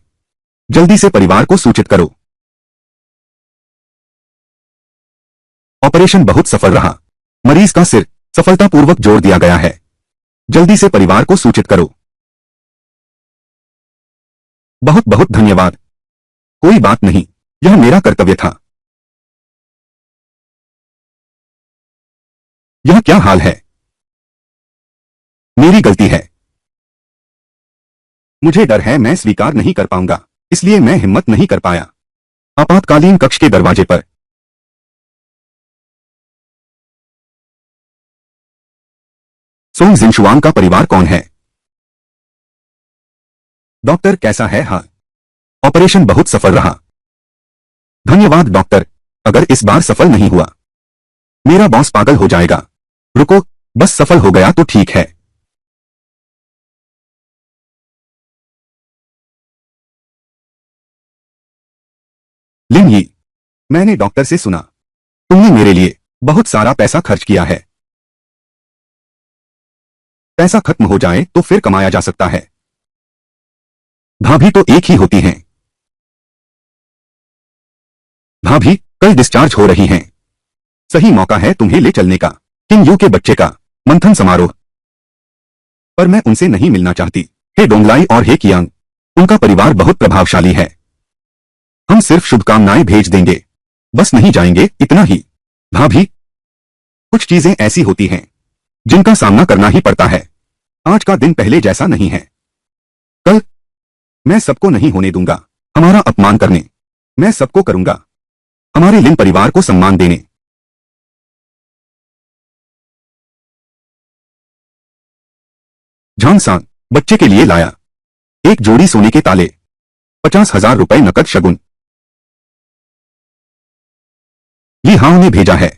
जल्दी से परिवार को सूचित करो। ऑपरेशन बहुत सफल रहा। मरीज का सिर सफलतापूर्वक जोड़ दिया गया है। जल्दी से परिवार को सूचित करो। बहुत बहुत धन्यवाद। कोई बात नहीं, यह मेरा कर्तव्य था। यह क्या हाल है? मेरी गलती है। मुझे डर है मैं स्वीकार नहीं कर पाऊंगा, इसलिए मैं हिम्मत नहीं कर पाया। आपातकालीन कक्ष के दरवाजे पर सोंग जिनशुआंग का परिवार कौन है? डॉक्टर कैसा है? हाँ, ऑपरेशन बहुत सफल रहा। धन्यवाद डॉक्टर। अगर इस बार सफल नहीं हुआ, मेरा बॉस पागल हो जाएगा। रुको, बस सफल हो गया तो ठीक है। लिन यी, मैंने डॉक्टर से सुना, तुमने मेरे लिए बहुत सारा पैसा खर्च किया है। पैसा खत्म हो जाए तो फिर कमाया जा सकता है। भाभी तो एक ही होती हैं। भाभी कल डिस्चार्ज हो रही हैं। सही मौका है तुम्हें ले चलने का। किम यू के बच्चे का मंथन समारोह, पर मैं उनसे नहीं मिलना चाहती। हे डोंगलाई और हे कियांग, उनका परिवार बहुत प्रभावशाली है। हम सिर्फ शुभकामनाएं भेज देंगे, बस नहीं जाएंगे, इतना ही। भाभी, कुछ चीजें ऐसी होती हैं जिनका सामना करना ही पड़ता है। आज का दिन पहले जैसा नहीं है। कल मैं सबको नहीं होने दूंगा हमारा अपमान करने। मैं सबको करूंगा हमारे लिन परिवार को सम्मान देने। झांगसान बच्चे के लिए लाया एक जोड़ी सोने के ताले, 50,000 रुपए नकद शगुन। ये हां ने भेजा है।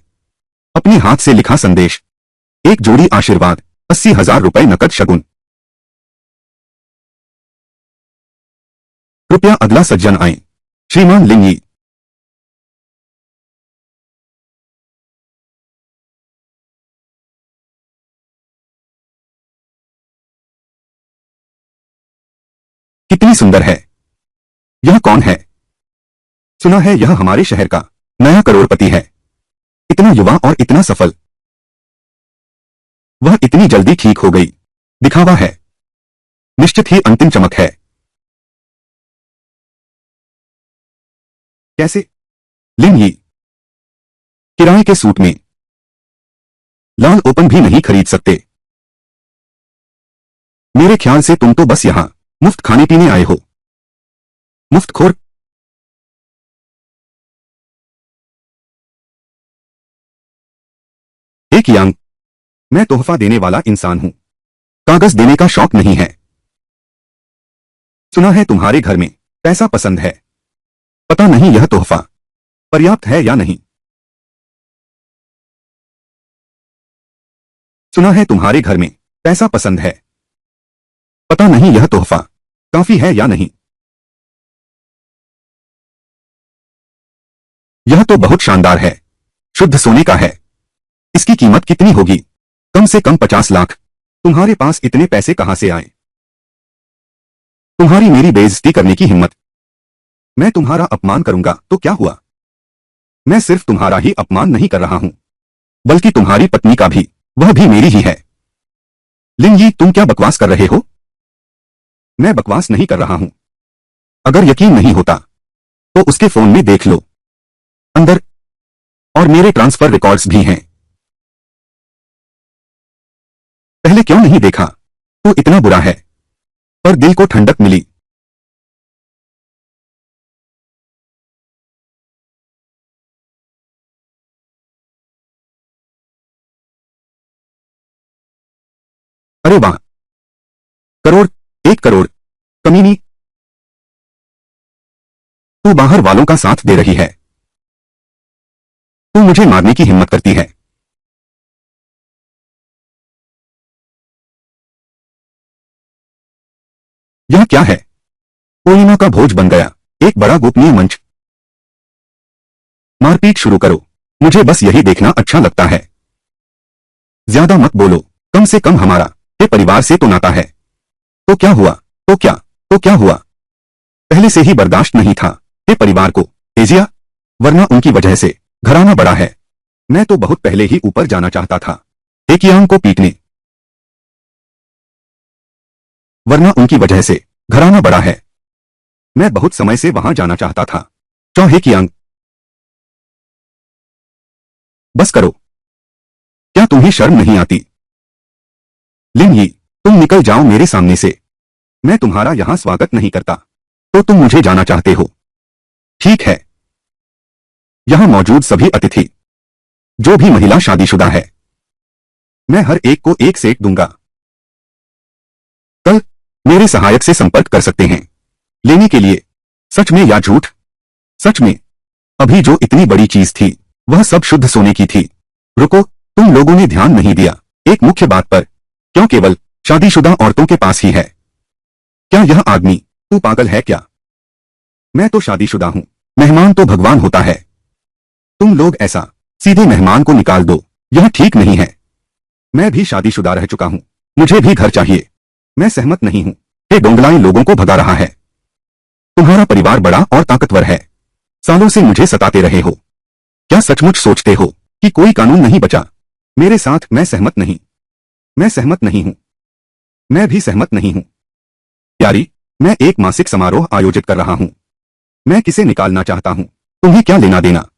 अपने हाथ से लिखा संदेश, एक जोड़ी आशीर्वाद, 80,000 रुपए नकद शगुन। कृपया अगला सज्जन आए। श्रीमान लिंगी। कितनी सुंदर है। यह कौन है? सुना है यह हमारे शहर का नया करोड़पति है। इतना युवा और इतना सफल। वह इतनी जल्दी ठीक हो गई। दिखावा है। निश्चित ही अंतिम चमक है। कैसे? लिंगी। किराए के सूट में। लाल ओपन भी नहीं खरीद सकते। मेरे ख्याल से तुम तो बस यहां मुफ्त खाने पीने आए हो। मुफ्तखोर। एक यांग। मैं तोहफा देने वाला इंसान हूं। कागज देने का शौक नहीं है। सुना है तुम्हारे घर में पैसा पसंद है। पता नहीं यह तोहफा पर्याप्त है या नहीं। सुना है तुम्हारे घर में पैसा पसंद है। पता नहीं यह तोहफा काफी है या नहीं। यह तो बहुत शानदार है। शुद्ध सोने का है। इसकी कीमत कितनी होगी? कम से कम 50 लाख। तुम्हारे पास इतने पैसे कहां से आए? तुम्हारी मेरी बेइज्जती करने की हिम्मत। मैं तुम्हारा अपमान करूंगा तो क्या हुआ? मैं सिर्फ तुम्हारा ही अपमान नहीं कर रहा हूं, बल्कि तुम्हारी पत्नी का भी। वह भी मेरी ही है। लिंगी, तुम क्या बकवास कर रहे हो? मैं बकवास नहीं कर रहा हूं। अगर यकीन नहीं होता तो उसके फोन में देख लो। अंदर और मेरे ट्रांसफर रिकॉर्ड्स भी हैं। पहले क्यों नहीं देखा? तो इतना बुरा है। पर दिल को ठंडक मिली। अरे वाह! करोड़, 1 करोड़। कमीनी, तू बाहर वालों का साथ दे रही है। तू मुझे मारने की हिम्मत करती है। यह क्या है? पूर्णिमा का भोज बन गया। एक बड़ा गोपनीय मंच। मारपीट शुरू करो। मुझे बस यही देखना अच्छा लगता है। ज्यादा मत बोलो। कम से कम हमारा ये परिवार से तो नाता है। तो क्या हुआ? तो क्या हुआ? पहले से ही बर्दाश्त नहीं था ये परिवार को। तेजिया, वरना उनकी वजह से घराना बड़ा है। मैं तो बहुत पहले ही ऊपर जाना चाहता था एकियांग को पीटने। वरना उनकी वजह से घराना बड़ा है। मैं बहुत समय से वहां जाना चाहता था। चौ हेकियांग, बस करो। क्या तुम्हें शर्म नहीं आती? लिंगी, तुम निकल जाओ मेरे सामने से। मैं तुम्हारा यहां स्वागत नहीं करता। तो तुम मुझे जाना चाहते हो? ठीक है। यहां मौजूद सभी अतिथि, जो भी महिला शादीशुदा है, मैं हर एक को एक सेट दूंगा। कल मेरे सहायक से संपर्क कर सकते हैं लेने के लिए। सच में या झूठ? सच में। अभी जो इतनी बड़ी चीज थी वह सब शुद्ध सोने की थी। रुको, तुम लोगों ने ध्यान नहीं दिया एक मुख्य बात पर। क्यों केवल शादीशुदा औरतों के पास ही है? क्या यह आदमी, तू पागल है क्या? मैं तो शादीशुदा हूं। मेहमान तो भगवान होता है। तुम लोग ऐसा सीधे मेहमान को निकाल दो, यह ठीक नहीं है। मैं भी शादीशुदा रह चुका हूं। मुझे भी घर चाहिए। मैं सहमत नहीं हूं। ये डोंगलाई लोगों को भगा रहा है। तुम्हारा परिवार बड़ा और ताकतवर है। सालों से मुझे सताते रहे हो। क्या सचमुच सोचते हो कि कोई कानून नहीं बचा? मेरे साथ मैं सहमत नहीं। मैं सहमत नहीं हूं। मैं भी सहमत नहीं हूं। प्यारी, मैं एक मासिक समारोह आयोजित कर रहा हूं। मैं किसे निकालना चाहता हूं, तुम्हें क्या लेना देना?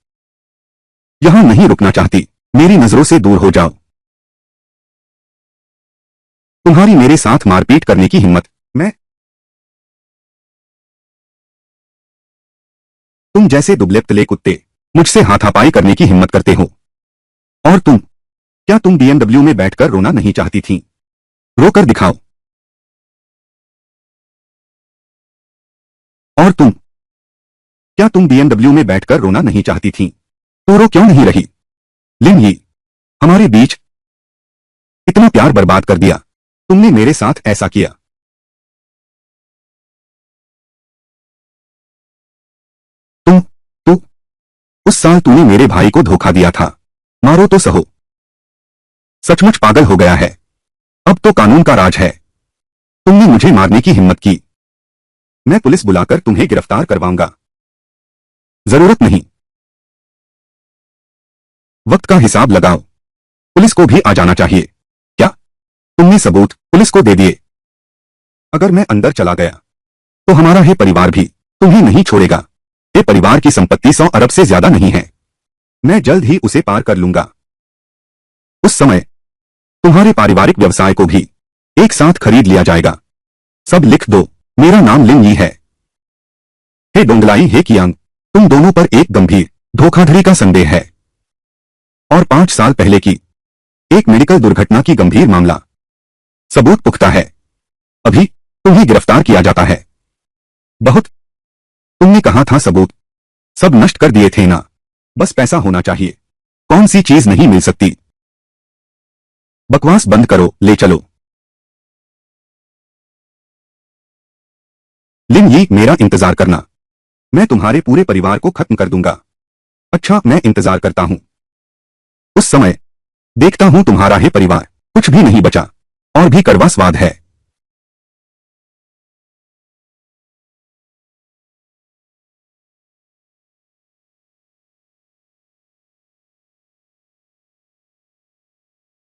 यहां नहीं रुकना चाहती। मेरी नजरों से दूर हो जाओ। तुम्हारी मेरे साथ मारपीट करने की हिम्मत। मैं तुम जैसे दुबले पतले कुत्ते मुझसे हाथापाई करने की हिम्मत करते हो। और तुम, क्या तुम बीएमडब्ल्यू में बैठकर रोना नहीं चाहती थी? रोकर दिखाओ। और तुम, क्या तुम बीएमडब्ल्यू में बैठकर रोना नहीं चाहती थी? तो रो क्यों नहीं रही? लिंगी, हमारे बीच इतना प्यार बर्बाद कर दिया। तुमने मेरे साथ ऐसा किया। तू उस साल तूने मेरे भाई को धोखा दिया था। मारो तो सहो। सचमुच पागल हो गया है। अब तो कानून का राज है। तुमने मुझे मारने की हिम्मत की। मैं पुलिस बुलाकर तुम्हें गिरफ्तार करवाऊंगा। जरूरत नहीं। वक्त का हिसाब लगाओ। पुलिस को भी आ जाना चाहिए। क्या तुमने सबूत पुलिस को दे दिए? अगर मैं अंदर चला गया तो हमारा ये परिवार भी तुम्हें नहीं छोड़ेगा। ये परिवार की संपत्ति 100 अरब से ज्यादा नहीं है। मैं जल्द ही उसे पार कर लूंगा। उस समय तुम्हारे पारिवारिक व्यवसाय को भी एक साथ खरीद लिया जाएगा। सब लिख दो। मेरा नाम लिन यी है। हे डोंगलाई, हे कियांग, तुम दोनों पर एक गंभीर धोखाधड़ी का संदेह है और 5 साल पहले की एक मेडिकल दुर्घटना की गंभीर मामला। सबूत पुख्ता है। अभी तुम्हें गिरफ्तार किया जाता है। बहुत तुमने कहा था सबूत सब नष्ट कर दिए थे ना। बस पैसा होना चाहिए। कौन सी चीज नहीं मिल सकती? बकवास बंद करो, ले चलो। लिन यी, मेरा इंतजार करना। मैं तुम्हारे पूरे परिवार को खत्म कर दूंगा। अच्छा, मैं इंतजार करता हूं। उस समय देखता हूं तुम्हारा ही परिवार कुछ भी नहीं बचा और भी कड़वा स्वाद है।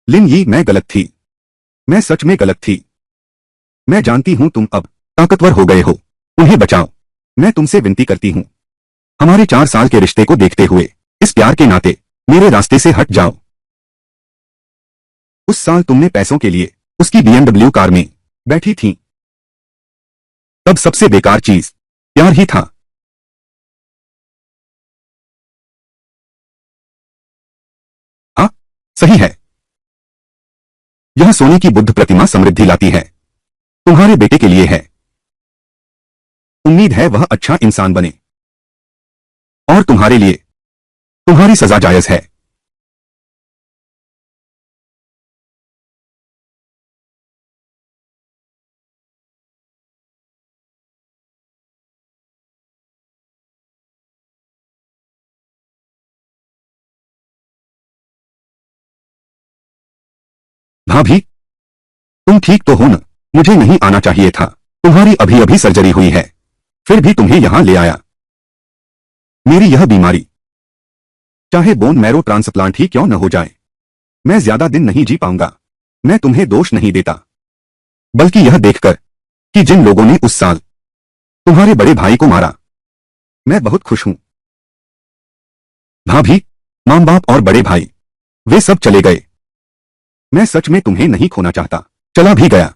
लिन यी, मैं गलत थी। मैं सच में गलत थी। मैं जानती हूं तुम अब ताकतवर हो गए हो। उन्हें बचाओ। मैं तुमसे विनती करती हूं। हमारे 4 साल के रिश्ते को देखते हुए इस प्यार के नाते मेरे रास्ते से हट जाओ। उस साल तुमने पैसों के लिए उसकी BMW कार में बैठी थी। तब सबसे बेकार चीज प्यार ही था। हाँ, सही है। यह सोने की बुद्ध प्रतिमा समृद्धि लाती है। तुम्हारे बेटे के लिए है। उम्मीद है वह अच्छा इंसान बने। और तुम्हारे लिए तुम्हारी सजा जायज है। भाभी, तुम ठीक तो हो न? मुझे नहीं आना चाहिए था। तुम्हारी अभी अभी सर्जरी हुई है, फिर भी तुम्हें यहां ले आया। मेरी यह बीमारी, चाहे बोन मैरो ट्रांसप्लांट ही क्यों न हो जाए, मैं ज्यादा दिन नहीं जी पाऊंगा। मैं तुम्हें दोष नहीं देता, बल्कि यह देखकर कि जिन लोगों ने उस साल तुम्हारे बड़े भाई को मारा, मैं बहुत खुश हूं। भाभी, मां बाप और बड़े भाई वे सब चले गए। मैं सच में तुम्हें नहीं खोना चाहता। चला भी गया।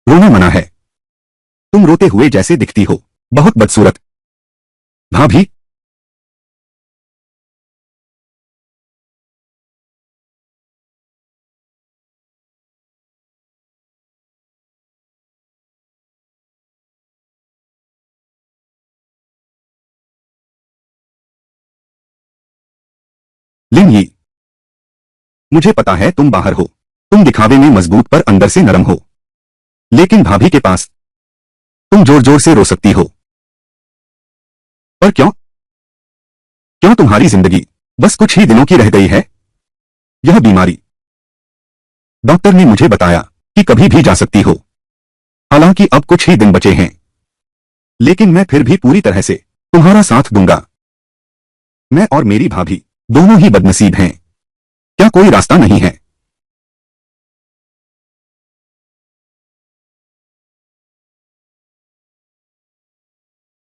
रोना मना है। तुम रोते हुए जैसे दिखती हो, बहुत बदसूरत। भाभी, लिन यी, मुझे पता है तुम बाहर हो। तुम दिखावे में मजबूत पर अंदर से नरम हो। लेकिन भाभी के पास तुम जोर जोर से रो सकती हो। पर क्यों? क्यों तुम्हारी जिंदगी बस कुछ ही दिनों की रह गई है? यह बीमारी, डॉक्टर ने मुझे बताया कि कभी भी जा सकती हो। हालांकि अब कुछ ही दिन बचे हैं, लेकिन मैं फिर भी पूरी तरह से तुम्हारा साथ दूंगा। मैं और मेरी भाभी दोनों ही बदनसीब हैं। क्या कोई रास्ता नहीं है?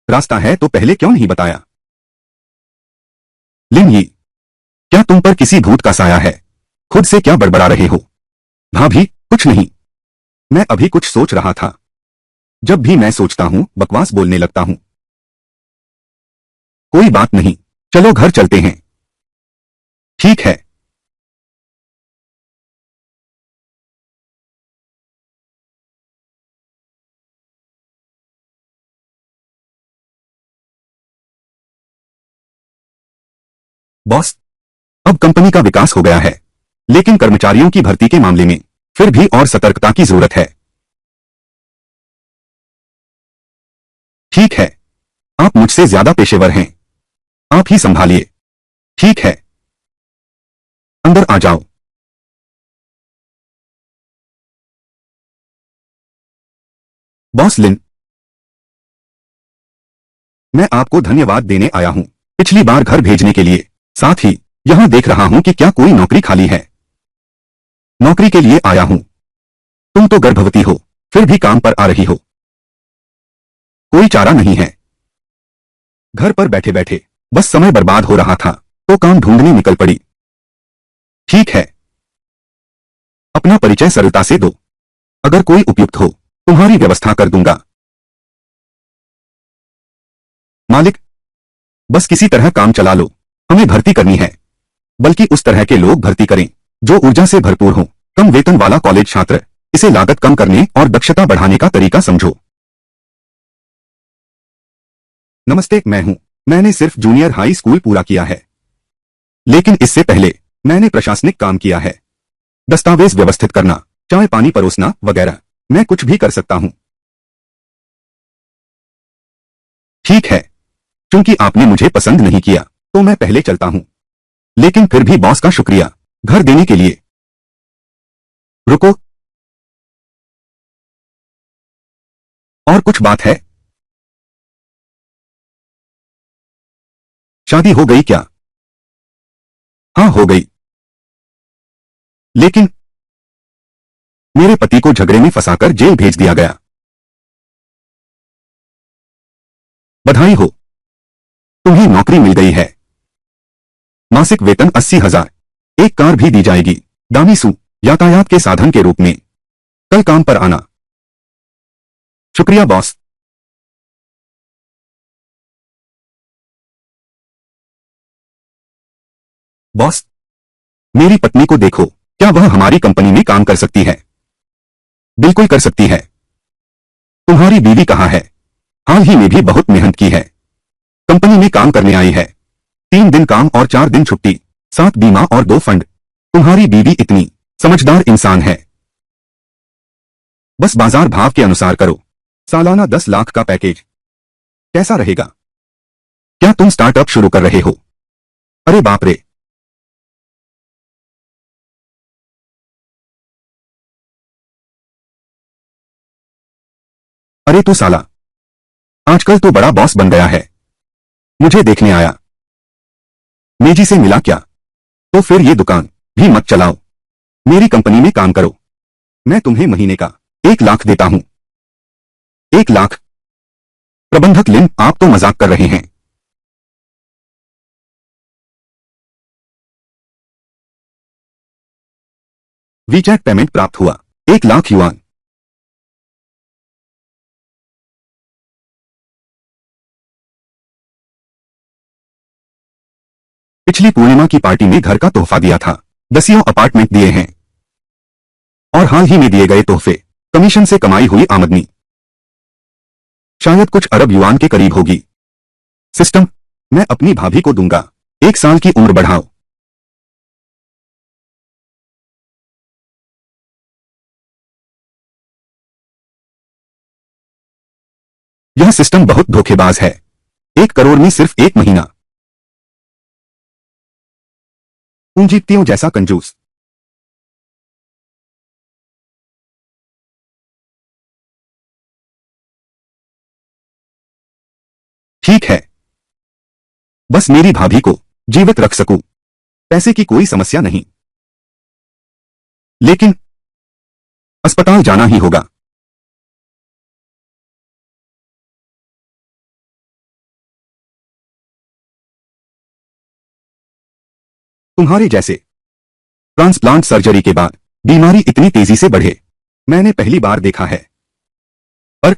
रास्ता है तो पहले क्यों नहीं बताया? लिन यी, क्या तुम पर किसी भूत का साया है? खुद से क्या बड़बड़ा रहे हो? भाभी, कुछ नहीं। मैं अभी कुछ सोच रहा था। जब भी मैं सोचता हूं, बकवास बोलने लगता हूं। कोई बात नहीं, चलो घर चलते हैं। ठीक है। बॉस, अब कंपनी का विकास हो गया है। लेकिन कर्मचारियों की भर्ती के मामले में फिर भी और सतर्कता की जरूरत है। ठीक है, आप मुझसे ज्यादा पेशेवर हैं। आप ही संभालिए। ठीक है, अंदर आ जाओ। बॉस लिन, मैं आपको धन्यवाद देने आया हूं पिछली बार घर भेजने के लिए। साथ ही यहां देख रहा हूं कि क्या कोई नौकरी खाली है। नौकरी के लिए आया हूं। तुम तो गर्भवती हो, फिर भी काम पर आ रही हो। कोई चारा नहीं है। घर पर बैठे बैठे बस समय बर्बाद हो रहा था तो काम ढूंढने निकल पड़ी। ठीक है, अपना परिचय सरलता से दो। अगर कोई उपयुक्त हो तुम्हारी व्यवस्था कर दूंगा। मालिक, बस किसी तरह काम चला लो। हमें भर्ती करनी है, बल्कि उस तरह के लोग भर्ती करें जो ऊर्जा से भरपूर हों। कम वेतन वाला कॉलेज छात्र। इसे लागत कम करने और दक्षता बढ़ाने का तरीका समझो। नमस्ते, मैं हूं। मैंने सिर्फ जूनियर हाई स्कूल पूरा किया है, लेकिन इससे पहले मैंने प्रशासनिक काम किया है। दस्तावेज व्यवस्थित करना, चाय पानी परोसना वगैरह। मैं कुछ भी कर सकता हूं। ठीक है, क्योंकि आपने मुझे पसंद नहीं किया तो मैं पहले चलता हूं। लेकिन फिर भी बॉस का शुक्रिया घर देने के लिए। रुको, और कुछ बात है? शादी हो गई क्या? हाँ, हो गई। लेकिन मेरे पति को झगड़े में फंसाकर जेल भेज दिया गया। बधाई हो, तुम्हें नौकरी मिल गई है। मासिक वेतन 80,000। एक कार भी दी जाएगी। दामीसू, यातायात के साधन के रूप में। कल काम पर आना। शुक्रिया बॉस। बॉस, मेरी पत्नी को देखो, क्या वह हमारी कंपनी में काम कर सकती है? बिल्कुल कर सकती है। तुम्हारी बीवी कहाँ है? हाल ही में भी बहुत मेहनत की है। कंपनी में काम करने आई है। 3 दिन काम और 4 दिन छुट्टी, 7 बीमा और 2 फंड। तुम्हारी बीवी इतनी समझदार इंसान है। बस बाजार भाव के अनुसार करो। सालाना 10 लाख का पैकेज कैसा रहेगा? क्या तुम स्टार्टअप शुरू कर रहे हो? अरे बाप रे। अरे तू साला, आजकल तो बड़ा बॉस बन गया है। मुझे देखने आया, मेजी से मिला क्या? तो फिर ये दुकान भी मत चलाओ, मेरी कंपनी में काम करो। मैं तुम्हें महीने का 1 लाख देता हूं। 1 लाख? प्रबंधक लिन, आप तो मजाक कर रहे हैं। वीचैट पेमेंट प्राप्त हुआ। 1 लाख युआन। पिछली पूर्णिमा की पार्टी में घर का तोहफा दिया था। 10 अपार्टमेंट दिए हैं। और हाल ही में दिए गए तोहफे कमीशन से कमाई हुई आमदनी शायद कुछ अरब युआन के करीब होगी। सिस्टम, मैं अपनी भाभी को दूंगा। 1 साल की उम्र बढ़ाओ। यह सिस्टम बहुत धोखेबाज है। 1 करोड़ में सिर्फ 1 महीना। पूंजीपतियों जैसा कंजूस। ठीक है, बस मेरी भाभी को जीवित रख सकूं। पैसे की कोई समस्या नहीं, लेकिन अस्पताल जाना ही होगा। तुम्हारे जैसे ट्रांसप्लांट सर्जरी के बाद बीमारी इतनी तेजी से बढ़े मैंने पहली बार देखा है। पर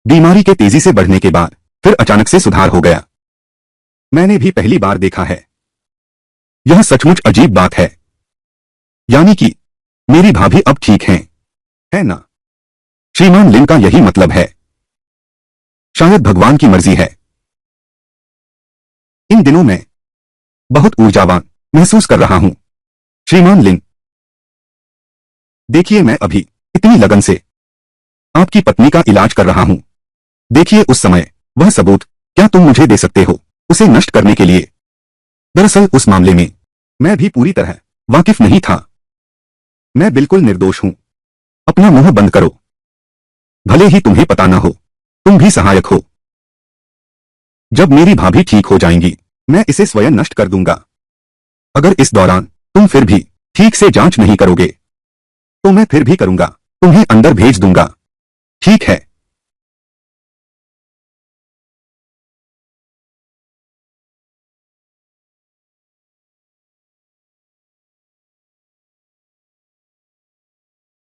बीमारी के तेजी से बढ़ने के बाद फिर अचानक से सुधार हो गया, मैंने भी पहली बार देखा है। यह सचमुच अजीब बात है। यानी कि मेरी भाभी अब ठीक हैं, है ना? श्रीमान लिन का यही मतलब है। शायद भगवान की मर्जी है। इन दिनों मैं बहुत ऊर्जावान महसूस कर रहा हूं। श्रीमान लिन, देखिए मैं अभी इतनी लगन से आपकी पत्नी का इलाज कर रहा हूं। देखिए उस समय वह सबूत क्या तुम मुझे दे सकते हो उसे नष्ट करने के लिए? दरअसल उस मामले में मैं भी पूरी तरह वाकिफ नहीं था। मैं बिल्कुल निर्दोष हूं। अपना मुंह बंद करो। भले ही तुम्हें पता ना हो, तुम भी सहायक हो। जब मेरी भाभी ठीक हो जाएंगी, मैं इसे स्वयं नष्ट कर दूंगा। अगर इस दौरान तुम फिर भी ठीक से जांच नहीं करोगे, तो मैं फिर भी करूंगा, तुम्हें अंदर भेज दूंगा। ठीक है?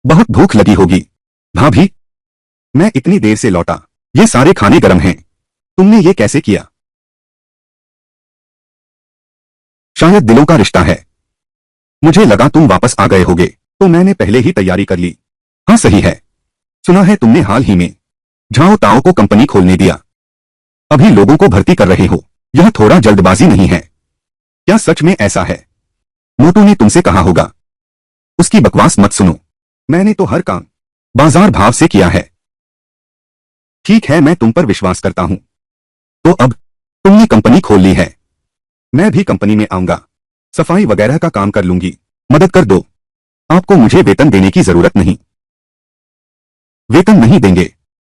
बहुत भूख लगी होगी। भाभी, मैं इतनी देर से लौटा, ये सारे खाने गर्म हैं। तुमने ये कैसे किया? शायद दिलों का रिश्ता है। मुझे लगा तुम वापस आ गए होगे, तो मैंने पहले ही तैयारी कर ली। हाँ सही है। सुना है तुमने हाल ही में झाओ ताओ को कंपनी खोलने दिया। अभी लोगों को भर्ती कर रहे हो। यह थोड़ा जल्दबाजी नहीं है? क्या सच में ऐसा है? मोटू ने तुमसे कहा होगा। उसकी बकवास मत सुनो। मैंने तो हर काम बाजार भाव से किया है। ठीक है, मैं तुम पर विश्वास करता हूं। तो अब तुमने कंपनी खोल ली है। मैं भी कंपनी में आऊंगा। सफाई वगैरह का काम कर लूंगी। मदद कर दो। आपको मुझे वेतन देने की जरूरत नहीं। वेतन नहीं देंगे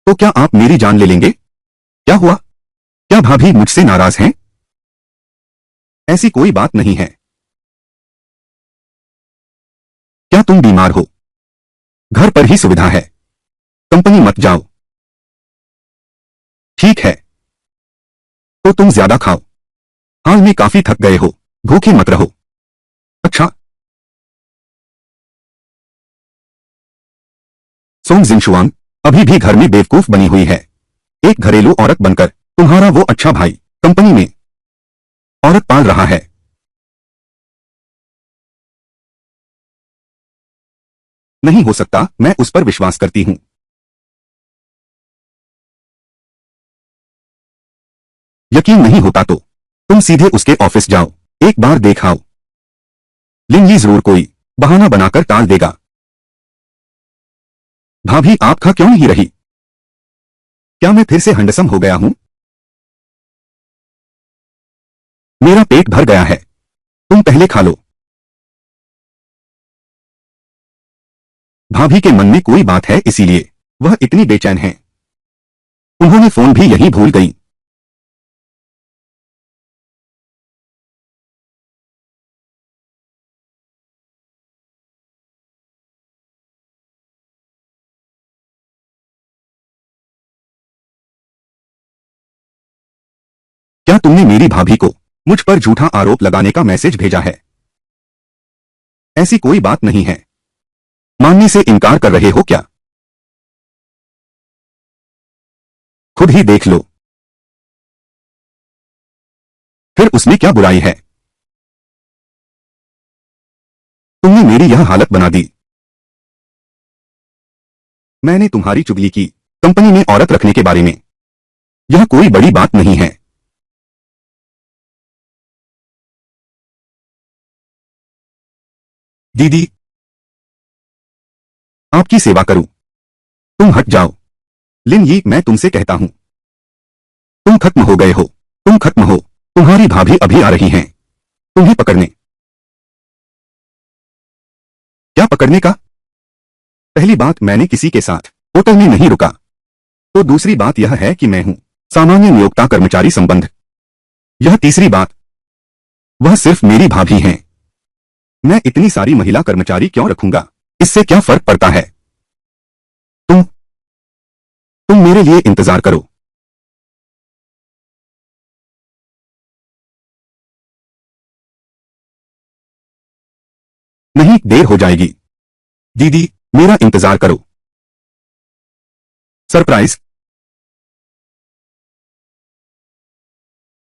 तो क्या आप मेरी जान ले लेंगे? क्या हुआ? क्या भाभी मुझसे नाराज हैं? ऐसी कोई बात नहीं है। क्या तुम बीमार हो? घर पर ही सुविधा है। कंपनी मत जाओ। ठीक है, तो तुम ज्यादा खाओ। हाल में काफी थक गए हो। भूखे मत रहो। अच्छा। सोंग जिनशुआंग अभी भी घर में बेवकूफ बनी हुई है। एक घरेलू औरत बनकर तुम्हारा वो अच्छा भाई कंपनी में औरत पाल रहा है। नहीं हो सकता, मैं उस पर विश्वास करती हूं। यकीन नहीं होता तो तुम सीधे उसके ऑफिस जाओ, एक बार देख आओ। लिन ये जरूर कोई बहाना बनाकर टाल देगा। भाभी आप खा क्यों नहीं रही? क्या मैं फिर से हंडसम हो गया हूं? मेरा पेट भर गया है। तुम पहले खा लो। भाभी के मन में कोई बात है, इसीलिए वह इतनी बेचैन है। उन्होंने फोन भी यही भूल गई। क्या तुमने मेरी भाभी को मुझ पर झूठा आरोप लगाने का मैसेज भेजा है? ऐसी कोई बात नहीं है। मानने से इनकार कर रहे हो क्या? खुद ही देख लो। फिर उसमें क्या बुराई है? तुमने मेरी यह हालत बना दी। मैंने तुम्हारी चुगली की कंपनी में औरत रखने के बारे में। यह कोई बड़ी बात नहीं है। दीदी, आपकी सेवा करूं? तुम हट जाओ। लिन यी, मैं तुमसे कहता हूं, तुम खत्म हो गए हो। तुम खत्म हो। तुम्हारी भाभी अभी आ रही हैं तुम्हें पकड़ने। क्या पकड़ने का? पहली बात, मैंने किसी के साथ होटल में नहीं रुका। तो दूसरी बात यह है कि मैं हूं सामान्य नियोक्ता कर्मचारी संबंध। यह तीसरी बात, वह सिर्फ मेरी भाभी हैं। मैं इतनी सारी महिला कर्मचारी क्यों रखूंगा? इससे क्या फर्क पड़ता है? तुम तुम मेरे लिए इंतजार करो। नहीं, देर हो जाएगी। दीदी, मेरा इंतजार करो। सरप्राइज।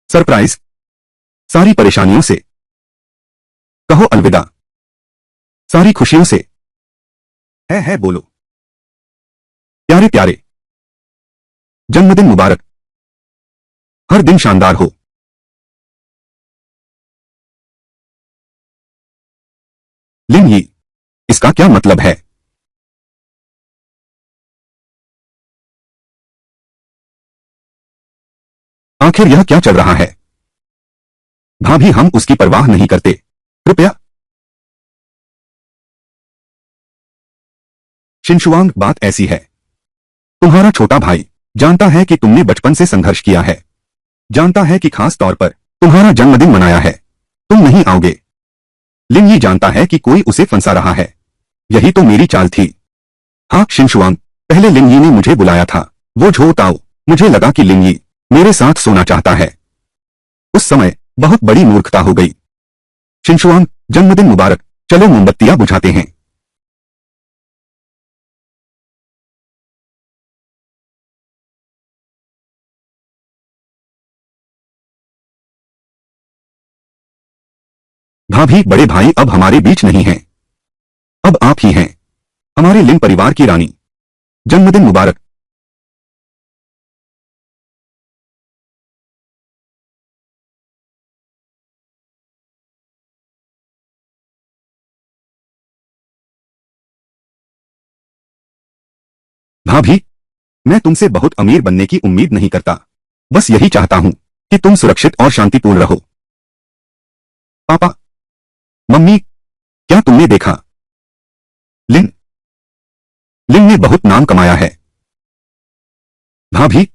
सरप्राइज। सारी परेशानियों से कहो अलविदा। सारी खुशियों से। है बोलो। प्यारे प्यारे, जन्मदिन मुबारक। हर दिन शानदार हो। इसका क्या मतलब है? आखिर यह क्या चल रहा है? भाभी, हम उसकी परवाह नहीं करते, कृपया। शिनशुआंग, बात ऐसी है, तुम्हारा छोटा भाई जानता है कि तुमने बचपन से संघर्ष किया है, जानता है कि खास तौर पर तुम्हारा जन्मदिन मनाया है, तुम नहीं आओगे। लिन ये जानता है कि कोई उसे फंसा रहा है, यही तो मेरी चाल थी। हाँ शिनशुआंग, पहले लिन यी ने मुझे बुलाया था, वो झो ताओ, मुझे लगा कि लिन यी मेरे साथ सोना चाहता है। उस समय बहुत बड़ी मूर्खता हो गई। शिनशुआंग, जन्मदिन मुबारक, चलो मोमबत्तियां बुझाते हैं। भाभी, बड़े भाई अब हमारे बीच नहीं हैं, अब आप ही हैं, हमारे लिन परिवार की रानी। जन्मदिन मुबारक। भाभी, मैं तुमसे बहुत अमीर बनने की उम्मीद नहीं करता, बस यही चाहता हूं कि तुम सुरक्षित और शांतिपूर्ण रहो। पापा, मम्मी, क्या तुमने देखा? लिन लिन ने बहुत नाम कमाया है। भाभी,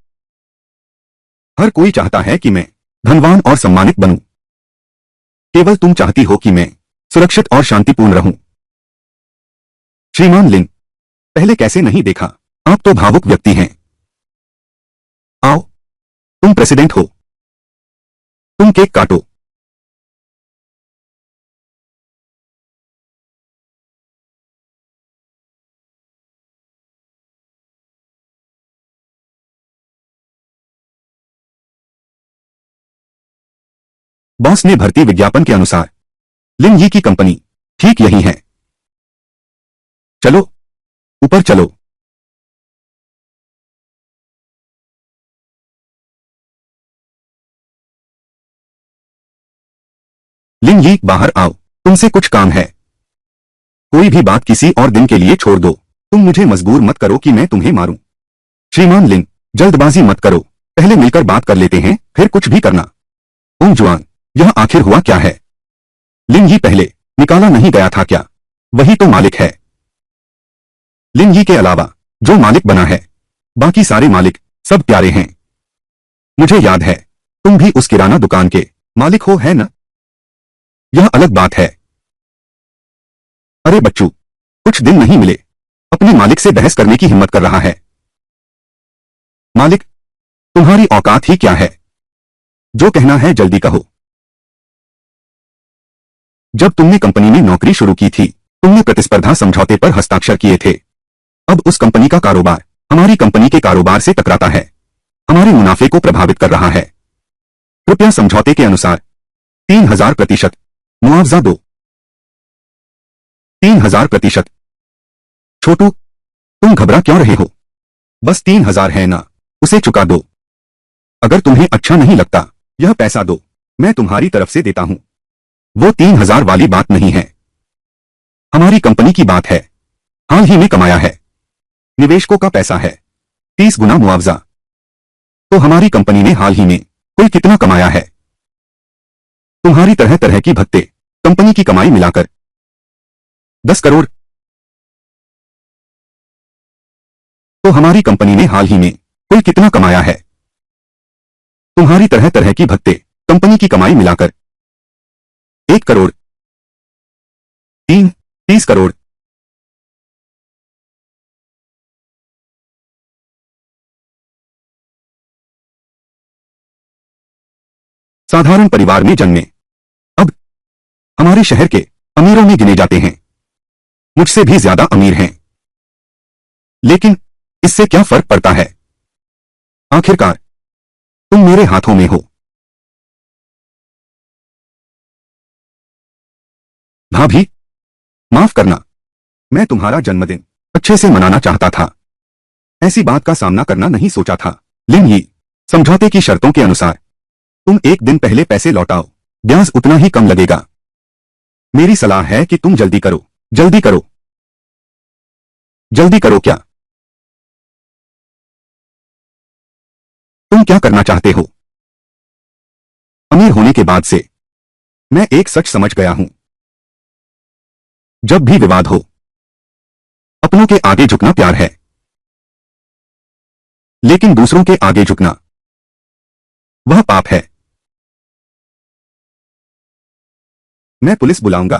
हर कोई चाहता है कि मैं धनवान और सम्मानित बनूं, केवल तुम चाहती हो कि मैं सुरक्षित और शांतिपूर्ण रहूं। श्रीमान लिन, पहले कैसे नहीं देखा? आप तो भावुक व्यक्ति हैं। आओ, तुम प्रेसिडेंट हो, तुम केक काटो। बॉस ने भर्ती विज्ञापन के अनुसार लिन यी की कंपनी ठीक यही है। चलो, ऊपर चलो। लिन यी, बाहर आओ, तुमसे कुछ काम है। कोई भी बात किसी और दिन के लिए छोड़ दो, तुम मुझे मजबूर मत करो कि मैं तुम्हें मारूं। श्रीमान लिन, जल्दबाजी मत करो, पहले मिलकर बात कर लेते हैं, फिर कुछ भी करना। ओम जुआन, यह आखिर हुआ क्या है? लिन यी पहले निकाला नहीं गया था क्या? वही तो मालिक है। लिन यी के अलावा जो मालिक बना है, बाकी सारे मालिक सब प्यारे हैं। मुझे याद है, तुम भी उस किराना दुकान के मालिक हो, है न? यह अलग बात है। अरे बच्चू, कुछ दिन नहीं मिले, अपने मालिक से बहस करने की हिम्मत कर रहा है। मालिक, तुम्हारी औकात ही क्या है? जो कहना है जल्दी कहो। जब तुमने कंपनी में नौकरी शुरू की थी, तुमने प्रतिस्पर्धा समझौते पर हस्ताक्षर किए थे। अब उस कंपनी का कारोबार हमारी कंपनी के कारोबार से टकराता है, हमारे मुनाफे को प्रभावित कर रहा है। कृपया समझौते के अनुसार 3000% मुआवजा दो। 3000%? छोटू, तुम घबरा क्यों रहे हो? बस 3000 है ना, उसे चुका दो। अगर तुम्हें अच्छा नहीं लगता, यह पैसा दो, मैं तुम्हारी तरफ से देता हूं। वो 3000 वाली बात नहीं है, हमारी कंपनी की बात है, हाल ही में कमाया है, निवेशकों का पैसा है, 30 गुना मुआवजा। तो हमारी कंपनी ने हाल ही में कुल कितना कमाया है? तुम्हारी तरह तरह की भत्ते, कंपनी की कमाई मिलाकर 10 करोड़। तो हमारी कंपनी ने हाल ही में कुल कितना कमाया है? तुम्हारी तरह तरह की भत्ते, कंपनी की कमाई मिलाकर 1 करोड़। 30 करोड़। साधारण परिवार में जन्मे, अब हमारे शहर के अमीरों में गिने जाते हैं, मुझसे भी ज्यादा अमीर हैं। लेकिन इससे क्या फर्क पड़ता है? आखिरकार तुम मेरे हाथों में हो। भाभी, माफ करना, मैं तुम्हारा जन्मदिन अच्छे से मनाना चाहता था, ऐसी बात का सामना करना नहीं सोचा था। लिन यी, समझौते की शर्तों के अनुसार तुम एक दिन पहले पैसे लौटाओ, ब्याज उतना ही कम लगेगा। मेरी सलाह है कि तुम जल्दी करो, जल्दी करो। जल्दी करो। क्या तुम क्या करना चाहते हो? अमीर होने के बाद से मैं एक सच समझ गया हूं। जब भी विवाद हो, अपनों के आगे झुकना प्यार है, लेकिन दूसरों के आगे झुकना वह पाप है। मैं पुलिस बुलाऊंगा।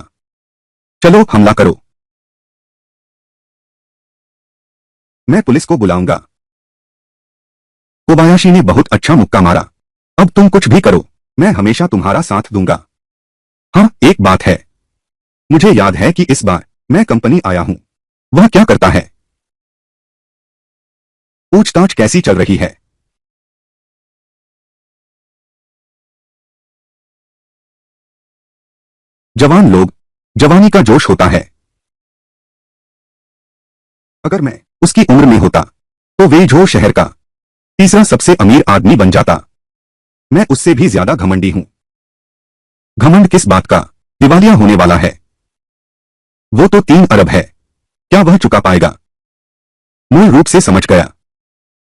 चलो हमला करो। मैं पुलिस को बुलाऊंगा। कोबायाशी ने बहुत अच्छा मुक्का मारा। अब तुम कुछ भी करो, मैं हमेशा तुम्हारा साथ दूंगा। हाँ, एक बात है। मुझे याद है कि इस बार मैं कंपनी आया हूं। वह क्या करता है? पूछताछ कैसी चल रही है? जवान लोग, जवानी का जोश होता है। अगर मैं उसकी उम्र में होता तो वे जो शहर का तीसरा सबसे अमीर आदमी बन जाता। मैं उससे भी ज्यादा घमंडी हूं। घमंड किस बात का? दिवालिया होने वाला है। वो तो 3 अरब है। क्या वह चुका पाएगा? मूल रूप से समझ गया।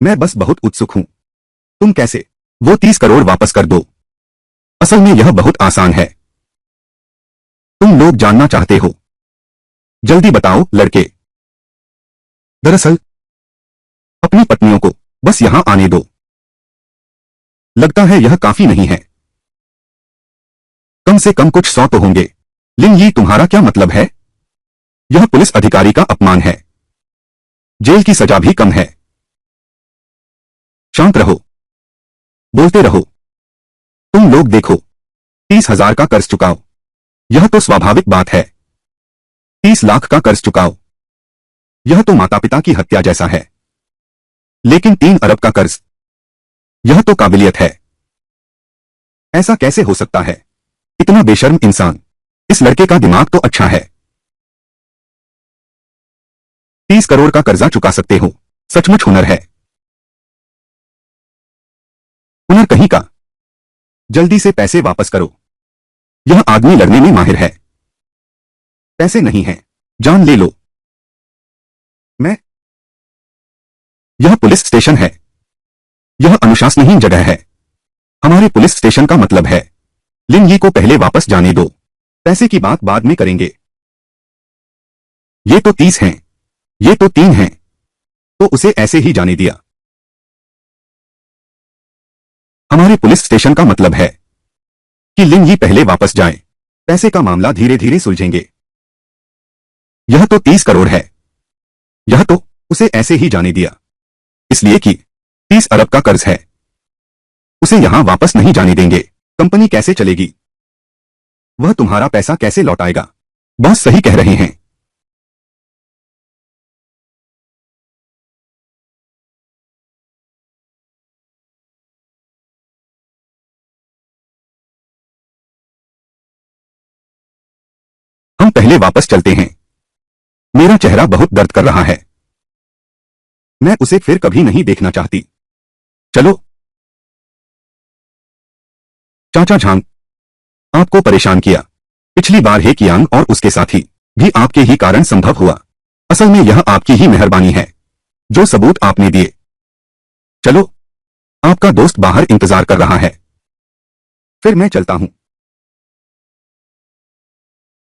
मैं बस बहुत उत्सुक हूं। तुम कैसे वो 30 करोड़ वापस कर दो? असल में यह बहुत आसान है। तुम लोग जानना चाहते हो। जल्दी बताओ लड़के। दरअसल अपनी पत्नियों को बस यहां आने दो। लगता है यह काफी नहीं है। कम से कम कुछ 100 तो होंगे। लिन यी, तुम्हारा क्या मतलब है? यह पुलिस अधिकारी का अपमान है। जेल की सजा भी कम है। शांत रहो। बोलते रहो। तुम लोग देखो, 30,000 का कर्ज चुकाओ। यह तो स्वाभाविक बात है। 30 लाख का कर्ज चुकाओ। यह तो माता पिता की हत्या जैसा है। लेकिन 3 अरब का कर्ज, यह तो काबिलियत है। ऐसा कैसे हो सकता है? इतना बेशर्म इंसान। इस लड़के का दिमाग तो अच्छा है। 30 करोड़ का कर्जा चुका सकते हो। सचमुच हुनर है। हुनर कहीं का। जल्दी से पैसे वापस करो। यह आदमी लड़ने में माहिर है। पैसे नहीं हैं, जान ले लो। मैं यह पुलिस स्टेशन है। यह अनुशासनहीन जगह है। हमारे पुलिस स्टेशन का मतलब है। लिन यी को पहले वापस जाने दो। पैसे की बात बाद में करेंगे। ये तो 30 हैं। ये तो 3 हैं। तो उसे ऐसे ही जाने दिया। हमारे पुलिस स्टेशन का मतलब है कि लिन यी पहले वापस जाए। पैसे का मामला धीरे धीरे सुलझेंगे। यह तो 30 करोड़ है। यह तो उसे ऐसे ही जाने दिया, इसलिए कि 30 अरब का कर्ज है। उसे यहां वापस नहीं जाने देंगे। कंपनी कैसे चलेगी? वह तुम्हारा पैसा कैसे लौटाएगा? बॉस सही कह रहे हैं। हम पहले वापस चलते हैं। मेरा चेहरा बहुत दर्द कर रहा है। मैं उसे फिर कभी नहीं देखना चाहती। चलो। चाचा झांग, आपको परेशान किया। पिछली बार हे कियांग और उसके साथी भी आपके ही कारण संभव हुआ। असल में यह आपकी ही मेहरबानी है, जो सबूत आपने दिए। चलो, आपका दोस्त बाहर इंतजार कर रहा है। फिर मैं चलता हूं।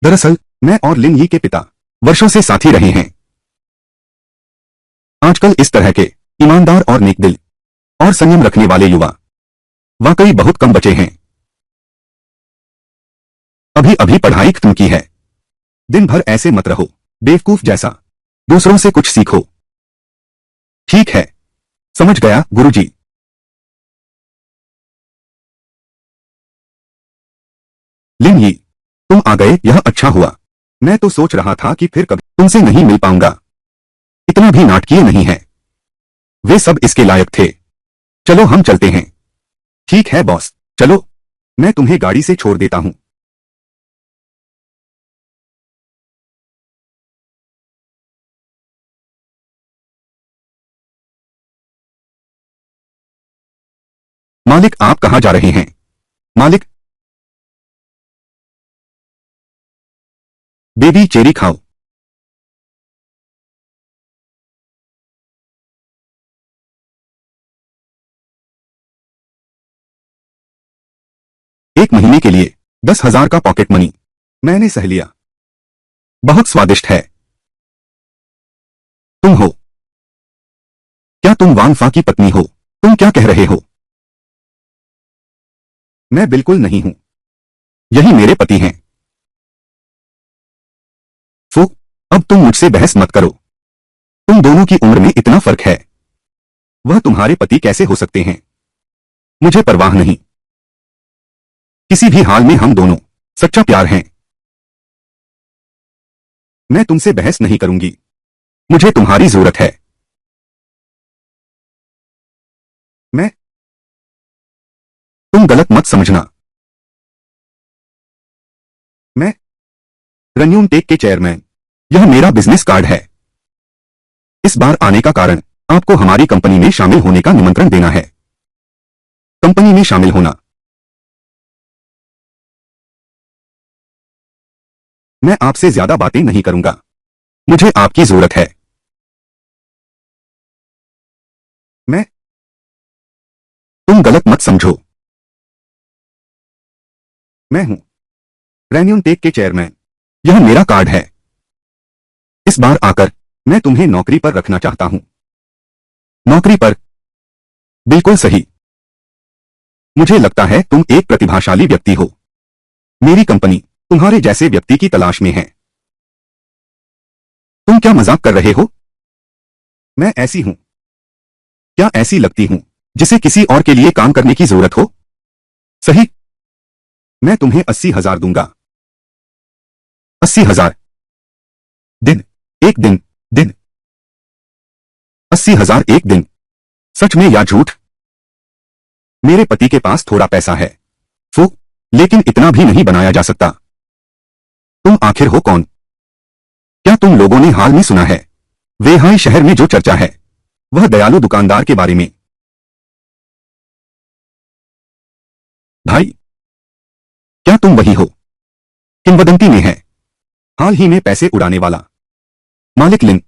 दरअसल मैं और लिन यी के पिता वर्षों से साथी रहे हैं। आजकल इस तरह के ईमानदार और नेकदिल और संयम रखने वाले युवा वाकई बहुत कम बचे हैं। अभी अभी पढ़ाई खत्म की है। दिन भर ऐसे मत रहो बेवकूफ जैसा। दूसरों से कुछ सीखो। ठीक है, समझ गया गुरुजी। लिन यी, तुम आ गए, यह अच्छा हुआ। मैं तो सोच रहा था कि फिर कभी तुमसे नहीं मिल पाऊंगा। इतना भी नाटकीय नहीं है। वे सब इसके लायक थे। चलो हम चलते हैं। ठीक है बॉस, चलो। मैं तुम्हें गाड़ी से छोड़ देता हूं। मालिक, आप कहां जा रहे हैं? मालिक, बेबी चेरी खाओ। एक महीने के लिए 10,000 का पॉकेट मनी मैंने सह लिया। बहुत स्वादिष्ट है। तुम हो? क्या तुम वांग फा की पत्नी हो? तुम क्या कह रहे हो? मैं बिल्कुल नहीं हूं। यही मेरे पति हैं। फू, अब तुम मुझसे बहस मत करो। तुम दोनों की उम्र में इतना फर्क है। वह तुम्हारे पति कैसे हो सकते हैं? मुझे परवाह नहीं। किसी भी हाल में हम दोनों सच्चा प्यार हैं। मैं तुमसे बहस नहीं करूंगी। मुझे तुम्हारी जरूरत है। मैं तुम गलत मत समझना। मैं रन्यून टेक के चेयरमैन। यह मेरा बिजनेस कार्ड है। इस बार आने का कारण आपको हमारी कंपनी में शामिल होने का निमंत्रण देना है। कंपनी में शामिल होना। मैं आपसे ज्यादा बातें नहीं करूंगा। मुझे आपकी जरूरत है। मैं तुम गलत मत समझो। मैं हूं रेन्यून टेक के चेयरमैन। यह मेरा कार्ड है। इस बार आकर मैं तुम्हें नौकरी पर रखना चाहता हूं। नौकरी पर? बिल्कुल सही। मुझे लगता है तुम एक प्रतिभाशाली व्यक्ति हो। मेरी कंपनी तुम्हारे जैसे व्यक्ति की तलाश में है। तुम क्या मजाक कर रहे हो? मैं ऐसी हूं। क्या ऐसी लगती हूं जिसे किसी और के लिए काम करने की जरूरत हो? सही। मैं तुम्हें 80,000 दूंगा। 80,000 दिन? एक दिन 80,000 एक दिन? सच में या झूठ? मेरे पति के पास थोड़ा पैसा है। फू, लेकिन इतना भी नहीं बनाया जा सकता। तुम आखिर हो कौन? क्या तुम लोगों ने हाल में सुना है वेहाई शहर में जो चर्चा है वह दयालु दुकानदार के बारे में? भाई, क्या तुम वही हो? किंवदंती में है हाल ही में पैसे उड़ाने वाला मालिक लिन?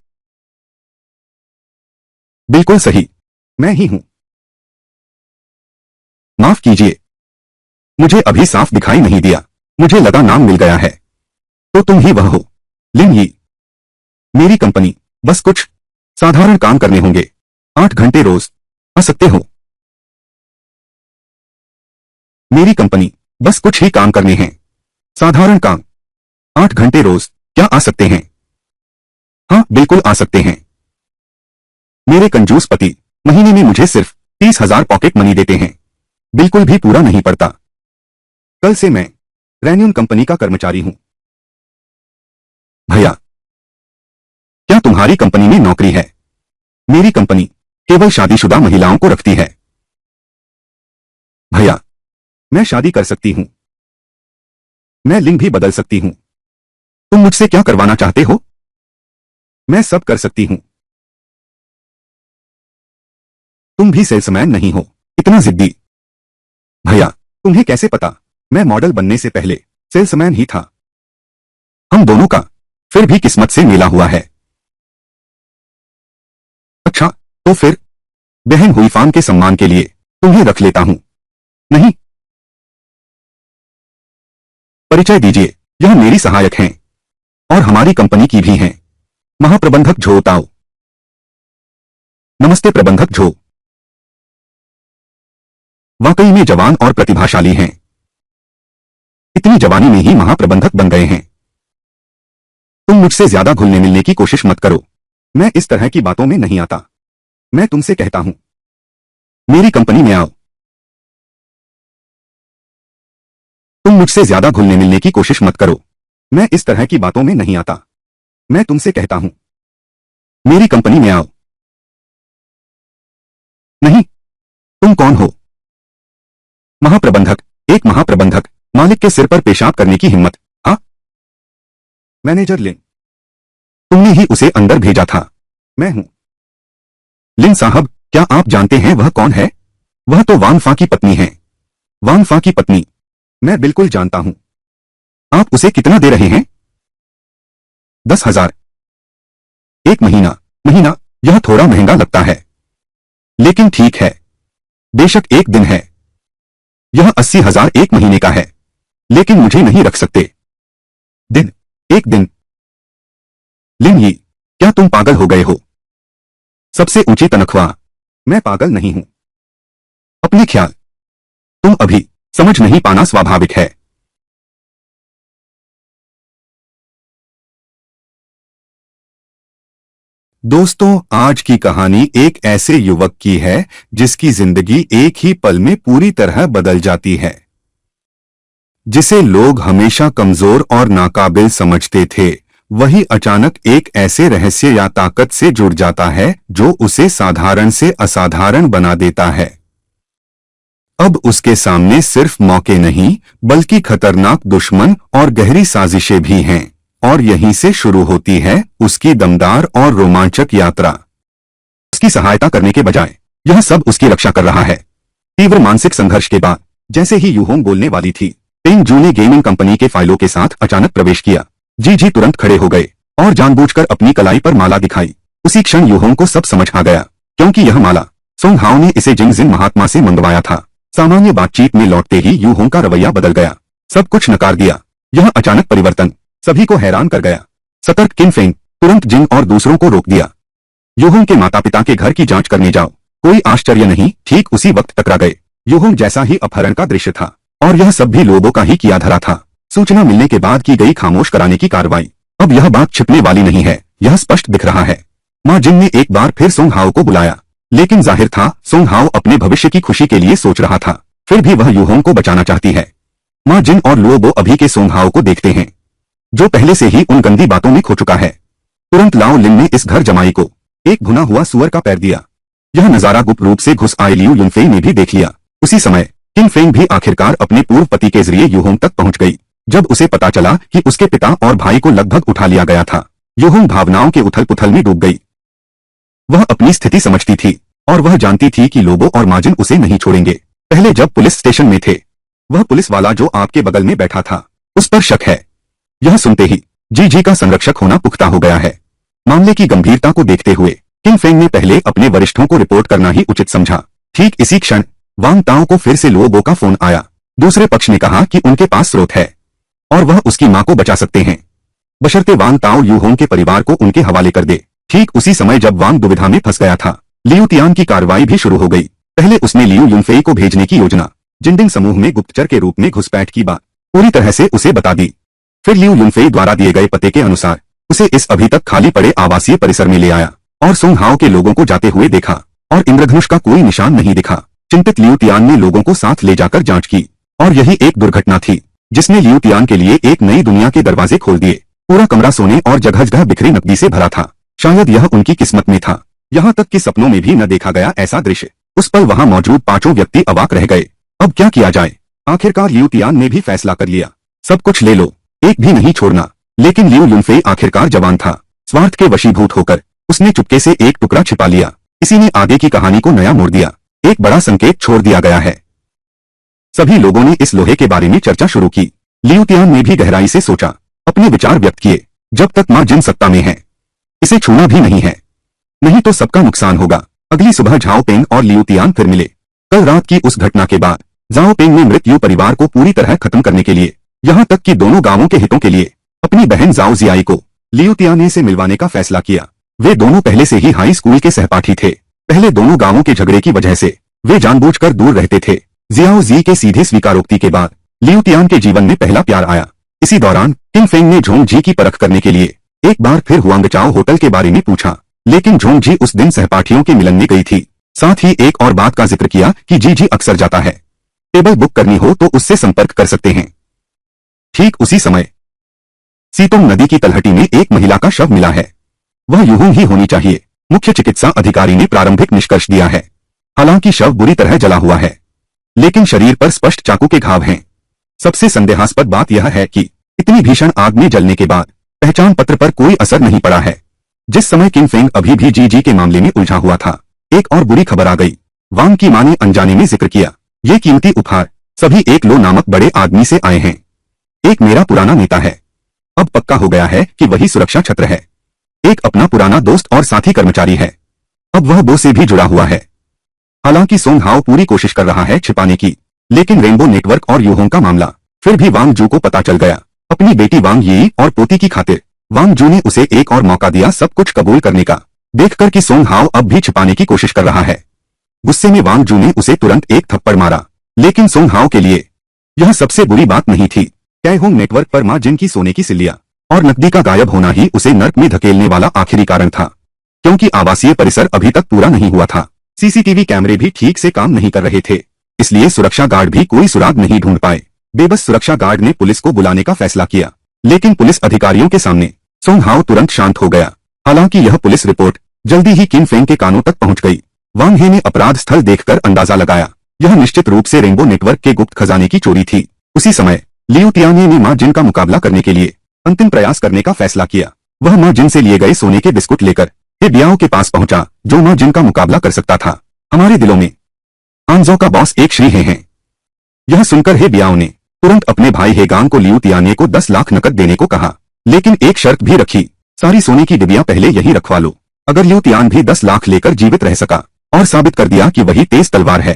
बिल्कुल सही। मैं ही हूं। माफ कीजिए, मुझे अभी साफ दिखाई नहीं दिया। मुझे लगा नाम मिल गया है। तो तुम ही वह हो, लिन ही। मेरी कंपनी बस कुछ साधारण काम करने होंगे। 8 घंटे रोज आ सकते हो? मेरी कंपनी बस कुछ ही काम करने हैं। साधारण काम। 8 घंटे रोज क्या आ सकते हैं? हाँ, बिल्कुल आ सकते हैं। मेरे कंजूस पति महीने में मुझे सिर्फ 30,000 पॉकेट मनी देते हैं। बिल्कुल भी पूरा नहीं पड़ता। कल से मैं रेन्यून कंपनी का कर्मचारी हूं। भैया, क्या तुम्हारी कंपनी में नौकरी है? मेरी कंपनी केवल शादीशुदा महिलाओं को रखती है। भैया, मैं शादी कर सकती हूं। मैं लिंग भी बदल सकती हूं। तुम मुझसे क्या करवाना चाहते हो? मैं सब कर सकती हूं। तुम भी सेल्समैन नहीं हो, इतना जिद्दी। भैया, तुम्हें कैसे पता मैं मॉडल बनने से पहले सेल्समैन ही था? हम दोनों का फिर भी किस्मत से मिला हुआ है। अच्छा, तो फिर बहन हुई फान के सम्मान के लिए तुम्हें रख लेता हूं। नहीं, परिचय दीजिए। यह मेरी सहायक हैं और हमारी कंपनी की भी हैं, महाप्रबंधक झो ताओ। नमस्ते प्रबंधक झो। वाकई में जवान और प्रतिभाशाली हैं। इतनी जवानी में ही महाप्रबंधक बन गए हैं। तुम मुझसे ज्यादा घुलने मिलने की कोशिश मत करो। मैं इस तरह की बातों में नहीं आता। मैं तुमसे कहता हूं, मेरी कंपनी में आओ। तुम मुझसे ज्यादा घुलने मिलने की कोशिश मत करो। मैं इस तरह की बातों में नहीं आता। मैं तुमसे कहता हूं, मेरी कंपनी में आओ। नहीं, तुम कौन हो? महाप्रबंधक। एक महाप्रबंधक मालिक के सिर पर पेशाब करने की हिम्मत? हाँ? मैनेजर लिन, तुमने ही उसे अंदर भेजा था। मैं हूं। लिन साहब, क्या आप जानते हैं वह कौन है? वह तो वांग फा की पत्नी है। वांग फा की पत्नी? मैं बिल्कुल जानता हूं। आप उसे कितना दे रहे हैं? 10,000 एक महीना? महीना? यह थोड़ा महंगा लगता है, लेकिन ठीक है। बेशक एक दिन है। यह 80,000 एक महीने का है, लेकिन मुझे नहीं रख सकते। दिन, एक दिन। लिन यी, क्या तुम पागल हो गए हो? सबसे ऊंची तनख्वाह। मैं पागल नहीं हूं। अपने ख्याल। तुम अभी समझ नहीं पाना स्वाभाविक है। दोस्तों, आज की कहानी एक ऐसे युवक की है जिसकी जिंदगी एक ही पल में पूरी तरह बदल जाती है। जिसे लोग हमेशा कमजोर और नाकाबिल समझते थे, वही अचानक एक ऐसे रहस्य या ताकत से जुड़ जाता है जो उसे साधारण से असाधारण बना देता है। अब उसके सामने सिर्फ मौके नहीं, बल्कि खतरनाक दुश्मन और गहरी साजिशें भी हैं। और यहीं से शुरू होती है उसकी दमदार और रोमांचक यात्रा। उसकी सहायता करने के बजाय यह सब उसकी रक्षा कर रहा है। तीव्र मानसिक संघर्ष के बाद, जैसे ही यूहोंग बोलने वाली थी, पेंग जू ने गेमिंग कंपनी के फाइलों के साथ अचानक प्रवेश किया। जी तुरंत खड़े हो गए और जानबूझकर अपनी कलाई पर माला दिखाई। उसी क्षण यूहोंग को सब समझ आ गया, क्योंकि यह माला सोंग हाओ ने इसे जिंग जिन महात्मा से मंगवाया था। सामान्य बातचीत में लौटते ही यूहोंग का रवैया बदल गया। सब कुछ नकार दिया। यह अचानक परिवर्तन सभी को हैरान कर गया। सतर्क किन फेंग तुरंत जिंग और दूसरों को रोक दिया। यूहोंग के माता पिता के घर की जांच करने जाओ। कोई आश्चर्य नहीं, ठीक उसी वक्त टकरा गए। यूहोंग जैसा ही अपहरण का दृश्य था, और यह सब भी लोगों का ही किया धरा था। सूचना मिलने के बाद की गई खामोश कराने की कार्रवाई। अब यह बात छिपने वाली नहीं है, यह स्पष्ट दिख रहा है। मां जिन ने एक बार फिर सोंग हाओ को बुलाया, लेकिन जाहिर था सोंग हाओ अपने भविष्य की खुशी के लिए सोच रहा था। फिर भी वह यूहोंग को बचाना चाहती है। मां जिन और लुओबो अभी के सोंग हाओ को देखते हैं, जो पहले से ही उन गंदी बातों में खो चुका है। तुरंत लाओ लिन ने इस घर जमाई को एक भुना हुआ सुअर का पैर दिया। यह नजारा गुप्त रूप से घुस आए लियू युनफेई ने भी देख लिया। उसी समय किन फेंग भी आखिरकार अपने पूर्व पति के जरिए यूहोंग तक पहुंच गई। जब उसे पता चला कि उसके पिता और भाई को लगभग उठा लिया गया था, यूहोंग भावनाओं के उथल पुथल में डूब गई। वह अपनी स्थिति समझती थी, और वह जानती थी कि लोबो और माजिन उसे नहीं छोड़ेंगे। पहले जब पुलिस स्टेशन में थे, वह पुलिस वाला जो आपके बगल में बैठा था, उस पर शक है। यह सुनते ही जी का संरक्षक होना पुख्ता हो गया है। मामले की गंभीरता को देखते हुए किन फेंग ने पहले अपने वरिष्ठों को रिपोर्ट करना ही उचित समझा। ठीक इसी क्षण वांग ताओ को फिर से लुओबो का फोन आया। दूसरे पक्ष ने कहा कि उनके पास स्रोत है और वह उसकी मां को बचा सकते हैं, बशर्ते वांग ताओ यूहोंग के परिवार को उनके हवाले कर दे। ठीक उसी समय जब वांग दुविधा में फंस गया था, लियू तियान की कार्रवाई भी शुरू हो गई। पहले उसने लियू युनफेई को भेजने की योजना, जिंडिंग समूह में गुप्तचर के रूप में घुसपैठ की बात पूरी तरह से उसे बता दी। फिर लियू युनफेई द्वारा दिए गए पते के अनुसार उसे इस अभी तक खाली पड़े आवासीय परिसर में ले आया और सोंग हाओ के लोगों को जाते हुए देखा, और इंद्रधनुष का कोई निशान नहीं दिखा। चिंतित लियू तियान ने लोगों को साथ ले जाकर जांच की, और यही एक दुर्घटना थी जिसने लियू तियान के लिए एक नई दुनिया के दरवाजे खोल दिए। पूरा कमरा सोने और जगह जगह बिखरी नकदी से भरा था। शायद यह उनकी किस्मत में था। यहाँ तक कि सपनों में भी न देखा गया ऐसा दृश्य। उस पल वहां मौजूद पांचों व्यक्ति अवाक रह गए। अब क्या किया जाए? आखिरकार लियू तियान ने भी फैसला कर लिया, सब कुछ ले लो, एक भी नहीं छोड़ना। लेकिन लियू युनफेई आखिरकार जवान था। स्वार्थ के वशीभूत होकर उसने चुपके से एक टुकड़ा छिपा लिया। इसी ने आगे की कहानी को नया मोड़ दिया। एक बड़ा संकेत छोड़ दिया गया है। सभी लोगों ने इस लोहे के बारे में चर्चा शुरू की। लियू तियान ने भी गहराई से सोचा, अपने विचार व्यक्त किए। जब तक मां जिन सत्ता में है, इसे छूना भी नहीं है, नहीं तो सबका नुकसान होगा। अगली सुबह झाओ पेंग और लियू तियान फिर मिले। कल रात की उस घटना के बाद झाओ पेंग ने मृत्यु परिवार को पूरी तरह खत्म करने के लिए, यहाँ तक कि दोनों गांवों के हितों के लिए, अपनी बहन जाओ जियाई को लियू तियाने से मिलवाने का फैसला किया। वे दोनों पहले से ही हाई स्कूल के सहपाठी थे। पहले दोनों गांवों के झगड़े की वजह से वे जानबूझकर दूर रहते थे। जियाओ जी के सीधे स्वीकारोक्ति के बाद लियू तियान के जीवन में पहला प्यार आया। इसी दौरान किन फेंग ने झोंग जी की परख करने के लिए एक बार फिर हुआंगचाओ होटल के बारे में पूछा, लेकिन झोंग जी उस दिन सहपाठियों के मिलन में गई थी। साथ ही एक और बात का जिक्र किया कि जी अक्सर जाता है। टेबल बुक करनी हो तो उससे संपर्क कर सकते हैं। ठीक उसी समय सीतोंग नदी की तलहटी में एक महिला का शव मिला है। वह यूहोंग ही होनी चाहिए, मुख्य चिकित्सा अधिकारी ने प्रारंभिक निष्कर्ष दिया है। हालांकि शव बुरी तरह जला हुआ है, लेकिन शरीर पर स्पष्ट चाकू के घाव हैं। सबसे संदेहास्पद बात यह है कि इतनी भीषण आग में जलने के बाद पहचान पत्र पर कोई असर नहीं पड़ा है। जिस समय किन फेंग अभी भी जी के मामले में उलझा हुआ था, एक और बुरी खबर आ गई। वांग की मां ने अनजाने में जिक्र किया, ये कीमती उपहार सभी एक लो नामक बड़े आदमी से आए हैं। एक मेरा पुराना नेता है। अब पक्का हो गया है कि वही सुरक्षा छत्र है। एक अपना पुराना दोस्त और साथी कर्मचारी है। अब वह बो से भी जुड़ा हुआ है। हालांकि सोंग हाओ पूरी कोशिश कर रहा है छिपाने की, लेकिन रेनबो नेटवर्क और यूहोंग का मामला फिर भी वांग जू को पता चल गया। अपनी बेटी वांग यी और पोती की खातिर वांग जू ने उसे एक और मौका दिया सब कुछ कबूल करने का। देखकर कि सोंग हाओ अब भी छिपाने की कोशिश कर रहा है, गुस्से में वांग जू ने उसे तुरंत एक थप्पड़ मारा। लेकिन सोंग हाओ के लिए यह सबसे बुरी बात नहीं थी। कैहोंग नेटवर्क पर मां जिन की सोने की सिल्लियां और नकदी का गायब होना ही उसे नर्क में धकेलने वाला आखिरी कारण था, क्योंकि आवासीय परिसर अभी तक पूरा नहीं हुआ था। सीसीटीवी कैमरे भी ठीक से काम नहीं कर रहे थे, इसलिए सुरक्षा गार्ड भी कोई सुराग नहीं ढूंढ पाए। बेबस सुरक्षा गार्ड ने पुलिस को बुलाने का फैसला किया, लेकिन पुलिस अधिकारियों के सामने सोंग हाओ तुरंत शांत हो गया। हालांकि यह पुलिस रिपोर्ट जल्दी ही किन फेंग के कानों तक पहुंच गई। वांग हे ने अपराध स्थल देखकर अंदाजा लगाया, यह निश्चित रूप से रेनबो नेटवर्क के गुप्त खजाने की चोरी थी। उसी समय लियू तियाने ने मां जिन का मुकाबला करने के लिए अंतिम प्रयास करने का फैसला किया। वह मां जिन से लिए गए सोने के बिस्कुट लेकर हे बियाओ के पास पहुंचा, जो मां जिन का मुकाबला कर सकता था। हमारे दिलों में आंजो का बॉस एक श्री हे हैं। यह सुनकर हे बियाओ ने तुरंत अपने भाई हेगांग को लियू तियाने को 10 लाख नकद देने को कहा, लेकिन एक शर्त भी रखी, सारी सोने की डिबिया पहले यहीं रखवा लो। अगर लियू तियान भी 10 लाख लेकर जीवित रह सका और साबित कर दिया कि वही तेज तलवार है,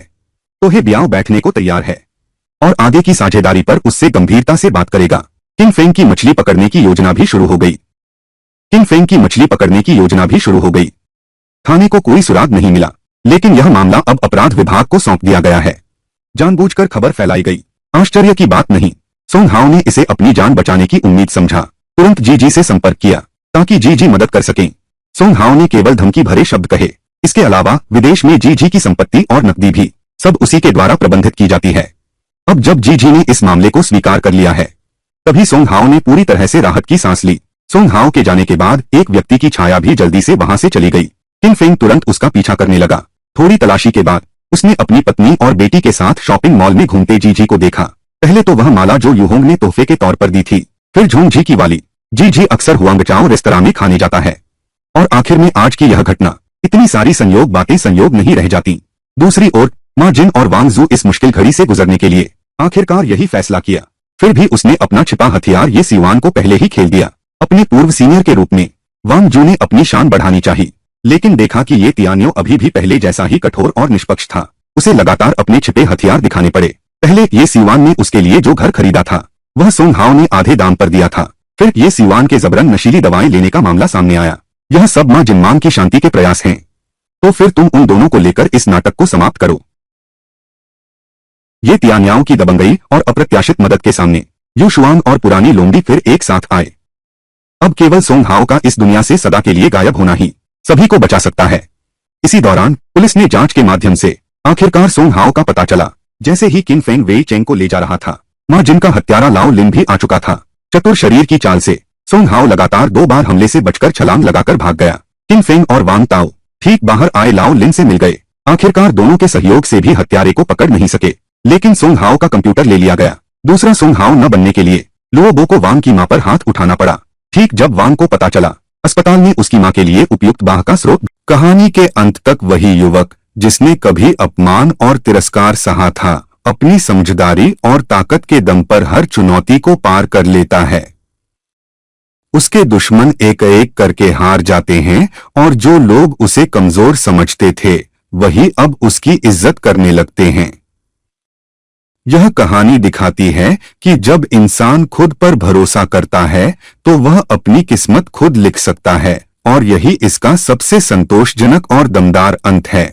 तो हे बियाओ बैठने को तैयार है और आगे की साझेदारी पर उससे गंभीरता से बात करेगा। किन फेंग की मछली पकड़ने की योजना भी शुरू हो गई। किन फेंग की मछली पकड़ने की योजना भी शुरू हो गई। थाने को कोई सुराग नहीं मिला, लेकिन यह मामला अब अपराध विभाग को सौंप दिया गया है। जानबूझकर खबर फैलाई गई। आश्चर्य की बात नहीं, सोंग हाओ ने इसे अपनी जान बचाने की उम्मीद समझा। तुरंत जीजी से संपर्क किया ताकि जीजी मदद कर सकें। सोंग हाओ ने केवल धमकी भरे शब्द कहे। इसके अलावा विदेश में जीजी की संपत्ति और नकदी भी सब उसी के द्वारा प्रबंधित की जाती है। अब जब जीजी ने इस मामले को स्वीकार कर लिया है, तभी सोंग हाओ ने पूरी तरह से राहत की सांस ली। सोंग हाओ के जाने के बाद एक व्यक्ति की छाया भी जल्दी से वहां से चली गई। किन फेंग तुरंत उसका पीछा करने लगा। थोड़ी तलाशी के बाद उसने अपनी पत्नी और बेटी के साथ शॉपिंग मॉल में घूमते जीजी को देखा। पहले तो वह माला जो यूहोंग ने तोहफे के तौर पर दी थी, फिर झोंग जी की वाली। जीजी अक्सर हुआंगचाओ रेस्तरां में खाने जाता है, और आखिर में आज की यह घटना। इतनी सारी संयोग बातें संयोग नहीं रह जाती। दूसरी ओर मां जिन और वांग जू इस मुश्किल घड़ी से गुजरने के लिए आखिरकार यही फैसला किया। फिर भी उसने अपना छिपा हथियार ये सिवान को पहले ही खेल दिया। अपने पूर्व सीनियर के रूप में वांग जू ने अपनी शान बढ़ानी चाहिए, लेकिन देखा कि ये तियान्यो अभी भी पहले जैसा ही कठोर और निष्पक्ष था। उसे लगातार अपने छिपे हथियार दिखाने पड़े। पहले ये सिवान ने उसके लिए जो घर खरीदा था, वह सोंग हाओ ने आधे दाम पर दिया था। फिर ये सिवान के जबरन नशीली दवाएं लेने का मामला सामने आया। यह सब मां जिनमांग की शांति के प्रयास हैं। तो फिर तुम उन दोनों को लेकर इस नाटक को समाप्त करो। ये तियान्याओं की दबंगई और अप्रत्याशित मदद के सामने यू शुआंग और पुरानी लोंडी फिर एक साथ आए। अब केवल सोंग हाओ का इस दुनिया से सदा के लिए गायब होना ही सभी को बचा सकता है। इसी दौरान पुलिस ने जांच के माध्यम से आखिरकार सोंग हाओ का पता चला। जैसे ही किन फेंग वेई चेंग को ले जा रहा था, मां जिनका हत्यारा लाओ लिन भी आ चुका था। चतुर शरीर की चाल से सोंग हाओ लगातार 2 बार हमले से बचकर छलांग लगाकर भाग गया। किन फेंग और वांग ताओ ठीक बाहर आए लाओ लिन से मिल गए। आखिरकार दोनों के सहयोग से भी हत्यारे को पकड़ नहीं सके, लेकिन सोंग हाओ का कंप्यूटर ले लिया गया। दूसरा सोंग हाओ न बनने के लिए लुओ बो को वांग की मां पर हाथ उठाना पड़ा। ठीक जब वांग को पता चला, अस्पताल में उसकी मां के लिए उपयुक्त बाह का स्रोत। कहानी के अंत तक वही युवक जिसने कभी अपमान और तिरस्कार सहा था, अपनी समझदारी और ताकत के दम पर हर चुनौती को पार कर लेता है। उसके दुश्मन एक एक करके हार जाते हैं, और जो लोग उसे कमजोर समझते थे, वही अब उसकी इज्जत करने लगते हैं। यह कहानी दिखाती है कि जब इंसान खुद पर भरोसा करता है, तो वह अपनी किस्मत खुद लिख सकता है, और यही इसका सबसे संतोषजनक और दमदार अंत है।